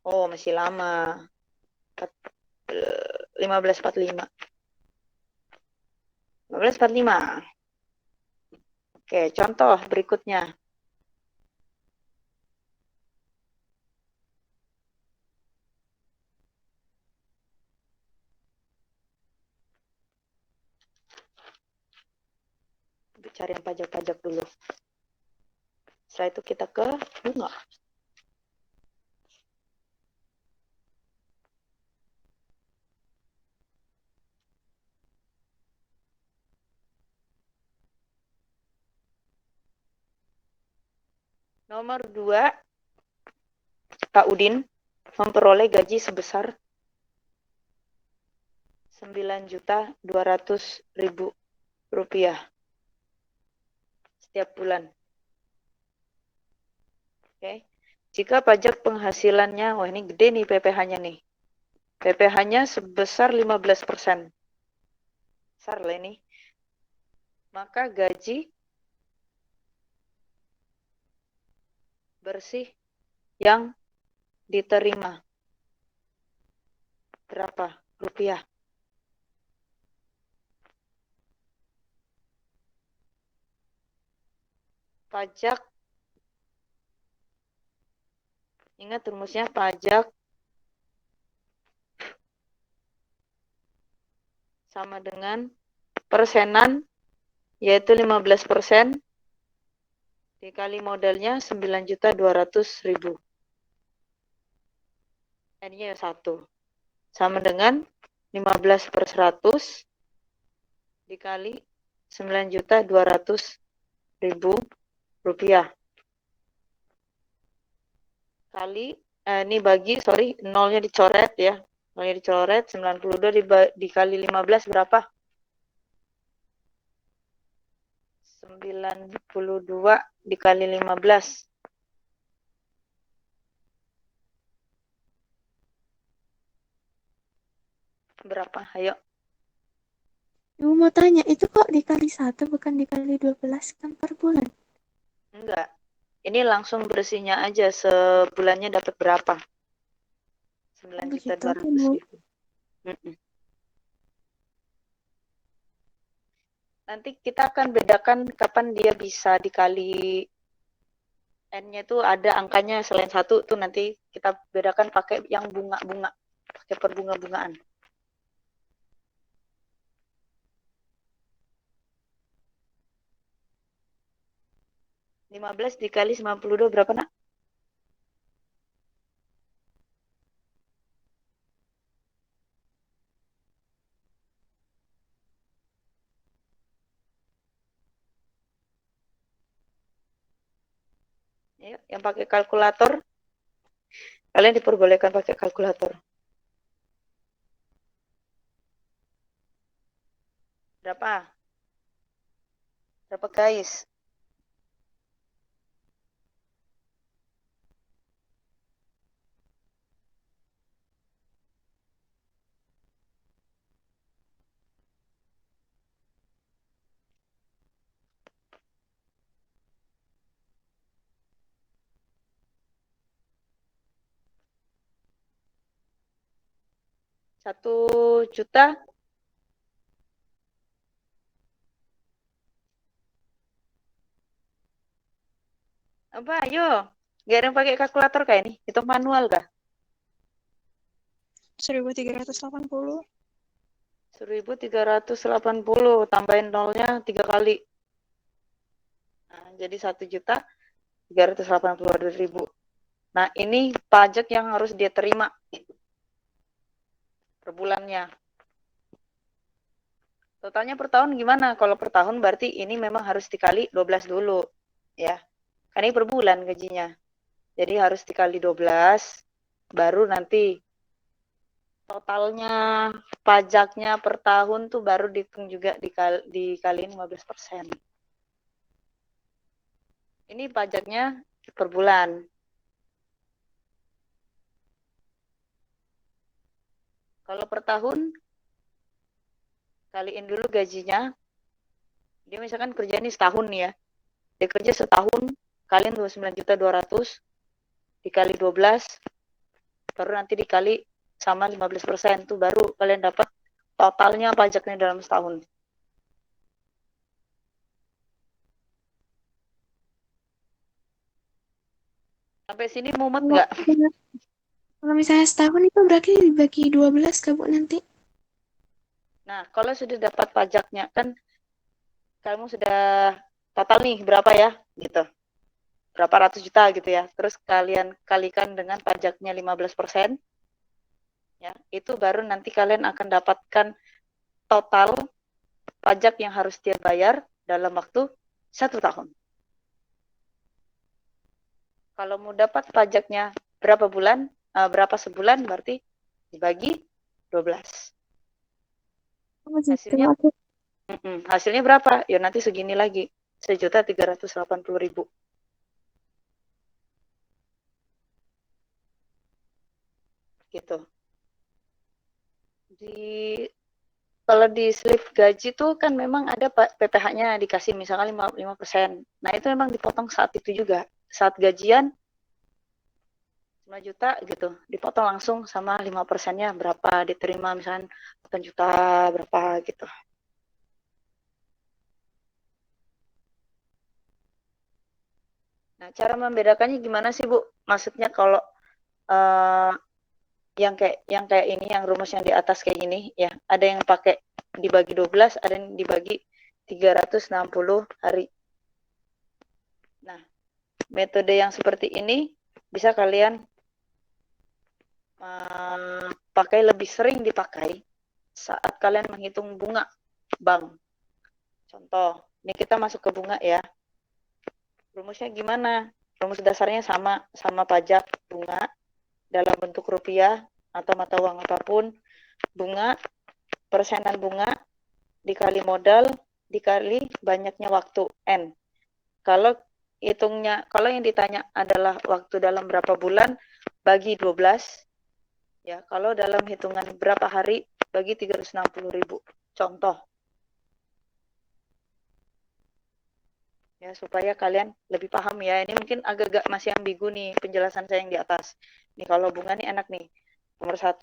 Oh, masih lama. 15.45. 15.45. Oke, contoh berikutnya. Cari yang pajak-pajak dulu. Setelah itu kita ke bunga. Nomor 2, Pak Udin memperoleh gaji sebesar 9.200.000 rupiah setiap bulan. Oke. Jika pajak penghasilannya, wah ini gede nih PPh-nya nih. PPh-nya sebesar 15%. Besar lah ini. Maka gaji bersih yang diterima berapa rupiah? Pajak, ingat rumusnya pajak sama dengan persenan, yaitu 15% dikali modalnya 9.200.000. N-nya 1. Sama dengan 15/100 dikali 9.200.000 rupiah. Kali, ini bagi, nolnya dicoret ya. Nolnya dicoret, 92 dikali 15 berapa? 92 dikali 15. Berapa? Ayo. Ibu mau tanya, itu kok dikali 1 bukan dikali 12 kan per bulan? Enggak. Ini langsung bersihnya aja sebulannya dapat berapa? 9 juta Begitu, 200 Bu. ribu. Nanti kita akan bedakan kapan dia bisa dikali N-nya itu ada angkanya selain 1 tuh nanti kita bedakan pakai yang bunga-bunga, pakai perbunga-bungaan. 15 dikali 92 berapa, Nak? Ayo, yang pakai kalkulator, kalian diperbolehkan pakai kalkulator. Berapa? Berapa, guys? Satu juta apa? Ayo, gak ada yang pakai kalkulator kayak ini. Hitung manual kah? 1380. 1380 tambahin nolnya 3 kali. Nah, jadi 1.382.000. Nah, ini pajak yang harus dia terima per bulannya. Totalnya per tahun gimana? Kalau per tahun berarti ini memang harus dikali 12 dulu, ya. Kan ini per bulan gajinya. Jadi harus dikali 12, baru nanti totalnya pajaknya per tahun tuh baru dihitung juga dikaliin 15%. Ini pajaknya per bulan. Kalau per tahun, kaliin dulu gajinya. Dia misalkan kerja ini setahun nih ya. Dia kerja setahun, kaliin 29.200.000 dikali 12, baru nanti dikali sama 15%, tuh baru kalian dapat totalnya pajaknya dalam setahun. Sampai sini mumet nggak? Kalau misalnya setahun itu berarti dibagi 12 Kak Bu nanti? Nah, kalau sudah dapat pajaknya, kan kamu sudah total nih berapa ya, gitu. Berapa ratus juta gitu ya. Terus kalian kalikan dengan pajaknya 15%, ya, itu baru nanti kalian akan dapatkan total pajak yang harus dia bayar dalam waktu 1 tahun. Kalau mau dapat pajaknya berapa bulan, berapa sebulan, berarti dibagi 12. Hasilnya, hasilnya berapa? Ya nanti segini lagi, 1.380.000. Gitu. Kalau di slip gaji tuh kan memang ada PPh-nya dikasih misalkan 5%. Nah, itu memang dipotong saat itu juga. Saat gajian 5 juta gitu, dipotong langsung sama 5%-nya berapa diterima, misalkan 8 juta berapa gitu. Nah, cara membedakannya gimana sih, Bu? Maksudnya kalau yang kayak ini, yang rumus yang di atas kayak gini ya, ada yang pakai dibagi 12, ada yang dibagi 360 hari. Nah, metode yang seperti ini bisa kalian pakai, lebih sering dipakai saat kalian menghitung bunga bank. Contoh, ini kita masuk ke bunga ya. Rumusnya gimana? Rumus dasarnya sama pajak bunga dalam bentuk rupiah atau mata uang apapun. Bunga, persenan bunga dikali modal dikali banyaknya waktu N. Kalau yang ditanya adalah waktu dalam berapa bulan, bagi 12. Ya, kalau dalam hitungan berapa hari, bagi 360.000. Contoh. Ya, supaya kalian lebih paham ya. Ini mungkin agak-agak masih ambigu nih penjelasan saya yang di atas. Nih kalau bunga nih enak nih. Nomor 1,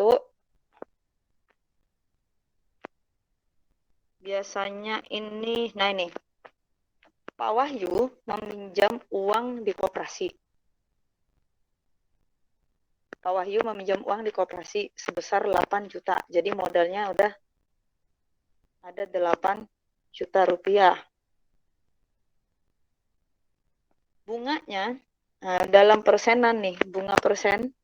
biasanya ini, nah ini, Pak Wahyu meminjam uang di koperasi. Pak Wahyu meminjam uang di koperasi sebesar 8 juta. Jadi modalnya udah ada 8 juta rupiah. Bunganya, nah, dalam persenan nih, bunga persen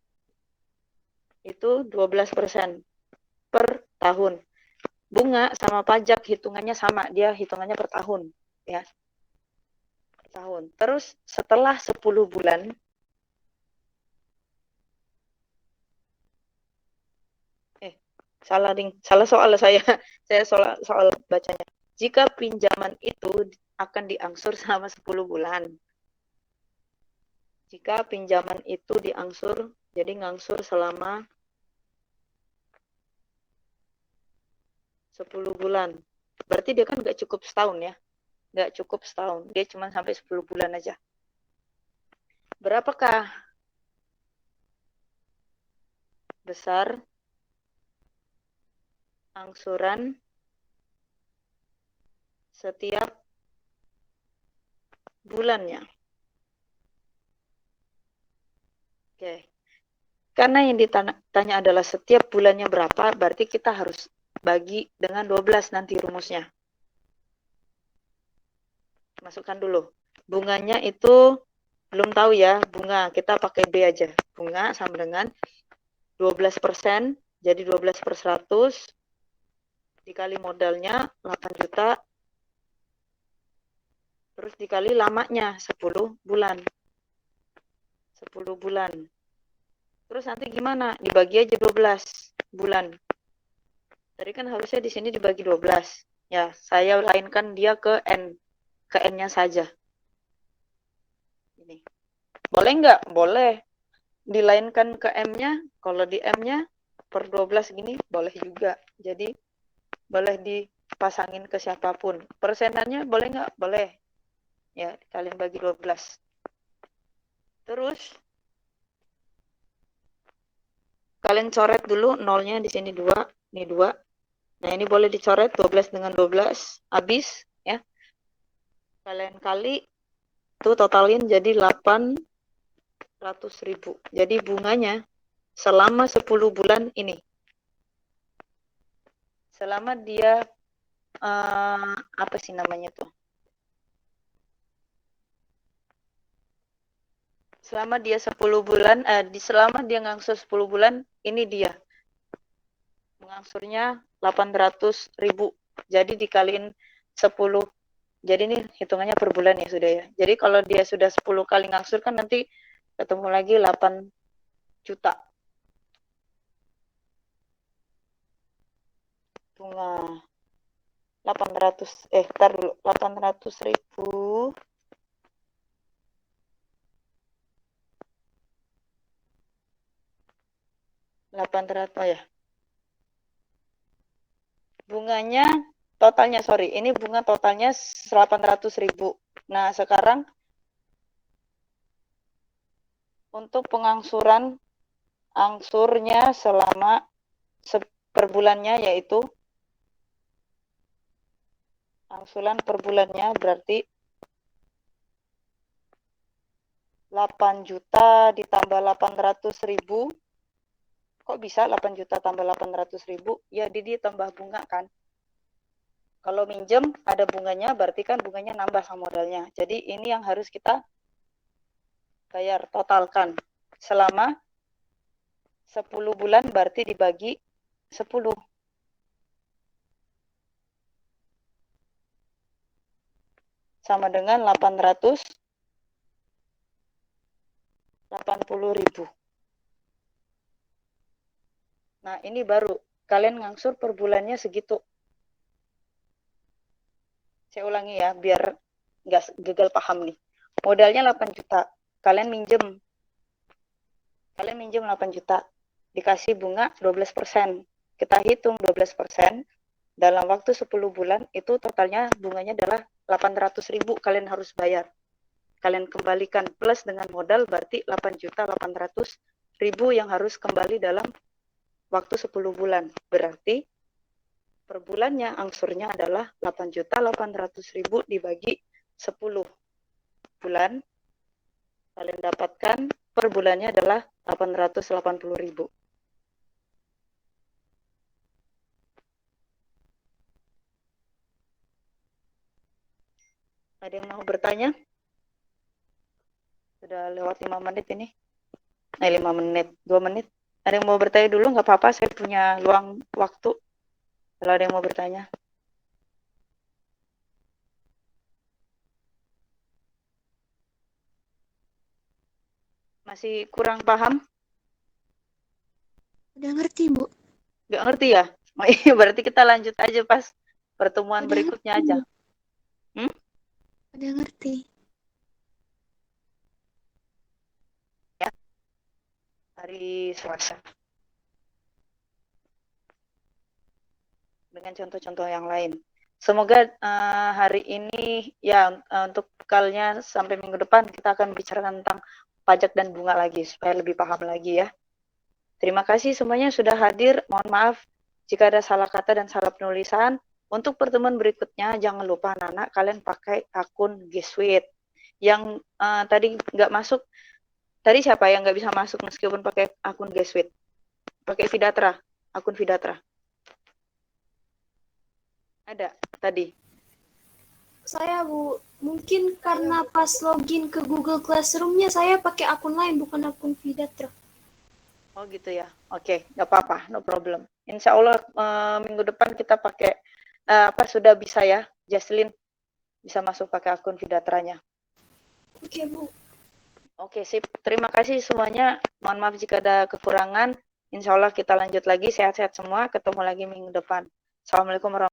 itu 12% per tahun. Bunga sama pajak hitungannya sama, dia hitungannya per tahun, ya. Per tahun. Terus setelah 10 bulan, salah soal saya. Saya soal bacanya. Jika pinjaman itu akan diangsur selama 10 bulan. Jika pinjaman itu diangsur, jadi ngangsur selama 10 bulan. Berarti dia kan nggak cukup setahun ya. Nggak cukup setahun. Dia cuma sampai 10 bulan aja. Berapakah besar angsuran setiap bulannya? Oke. Karena yang ditanya adalah setiap bulannya berapa, berarti kita harus bagi dengan 12 nanti rumusnya. Masukkan dulu. Bunganya itu belum tahu ya, bunga. Kita pakai B aja. Bunga sama dengan 12%, jadi 12 per 100, dikali modalnya 8 juta, terus dikali lamanya 10 bulan. 10 bulan. Terus nanti gimana? Dibagi aja 12 bulan. Tadi kan harusnya di sini dibagi 12. Ya, saya lainkan dia ke N. Ke N-nya saja. Ini. Boleh nggak? Boleh. Dilainkan ke M-nya. Kalau di M-nya per 12 gini, boleh juga. Jadi, boleh dipasangin ke siapapun. Persenannya boleh nggak? Boleh. Ya, kalian bagi 12. Terus, kalian coret dulu nolnya di sini 2, ini 2. Nah, ini boleh dicoret 12 dengan 12 habis ya. Kalian kali itu totalin jadi 800.000. Jadi bunganya selama 10 bulan ini. Selama dia apa sih namanya tuh? Selama dia 10 bulan selama dia ngangsur 10 bulan, ini dia. Mengangsurnya 800.000. Jadi dikaliin 10. Jadi ini hitungannya per bulan ya sudah ya. Jadi kalau dia sudah 10 kali ngangsur kan nanti ketemu lagi 8 juta. Bunga 800 tar dulu 800.000 800 oh ya. Bunganya totalnya ini bunga totalnya 800.000. Nah, sekarang untuk pengangsuran angsurnya selama per bulannya yaitu angsuran per bulannya berarti 8 juta ditambah 800.000. Kok bisa 8 juta tambah 800.000? Ya, ditambah bunga kan. Kalau minjem ada bunganya, berarti kan bunganya nambah sama modalnya. Jadi ini yang harus kita bayar, totalkan. Selama 10 bulan berarti dibagi 10. Sama dengan 880.000. Nah, ini baru. Kalian ngangsur per bulannya segitu. Saya ulangi ya, biar nggak gagal paham nih. Modalnya 8 juta. Kalian minjem 8 juta. Dikasih bunga 12%. kita hitung 12%, dalam waktu 10 bulan itu totalnya bunganya adalah 800.000 kalian harus bayar. Kalian kembalikan plus dengan modal berarti 8.800.000 yang harus kembali dalam waktu 10 bulan. Berarti per bulannya angsurnya adalah 8.800.000 dibagi 10 bulan. Kalian dapatkan per bulannya adalah 880.000. Ada yang mau bertanya? Sudah lewat 5 menit ini. 5 menit, 2 menit. Ada yang mau bertanya dulu? Nggak apa-apa, saya punya luang waktu. Kalau ada yang mau bertanya. Masih kurang paham? Udah ngerti, Bu. Nggak ngerti ya? Oh iya, berarti kita lanjut aja pas pertemuan Udah berikutnya ngerti, aja. Bu. Udah ngerti. Hari Selasa. Dengan contoh-contoh yang lain. Semoga hari ini ya untuk bekalnya sampai minggu depan kita akan bicara tentang pajak dan bunga lagi supaya lebih paham lagi ya. Terima kasih semuanya sudah hadir. Mohon maaf jika ada salah kata dan salah penulisan. Untuk pertemuan berikutnya jangan lupa anak-anak kalian pakai akun G Suite. Yang tadi nggak masuk, tadi siapa yang nggak bisa masuk meskipun pakai akun G Suite? Pakai Vidatra, akun Vidatra. Ada tadi. Saya, Bu, mungkin karena pas login ke Google Classroom-nya saya pakai akun lain, bukan akun Vidatra. Oh gitu ya. Oke, nggak apa-apa, no problem. Insya Allah minggu depan kita pakai sudah bisa ya, Jaslyn bisa masuk pakai akun Vidatranya. Oke, Bu. Oke, sip. Terima kasih semuanya. Mohon maaf jika ada kekurangan. Insya Allah kita lanjut lagi. Sehat-sehat semua. Ketemu lagi minggu depan. Assalamualaikum warahmatullahi wabarakatuh.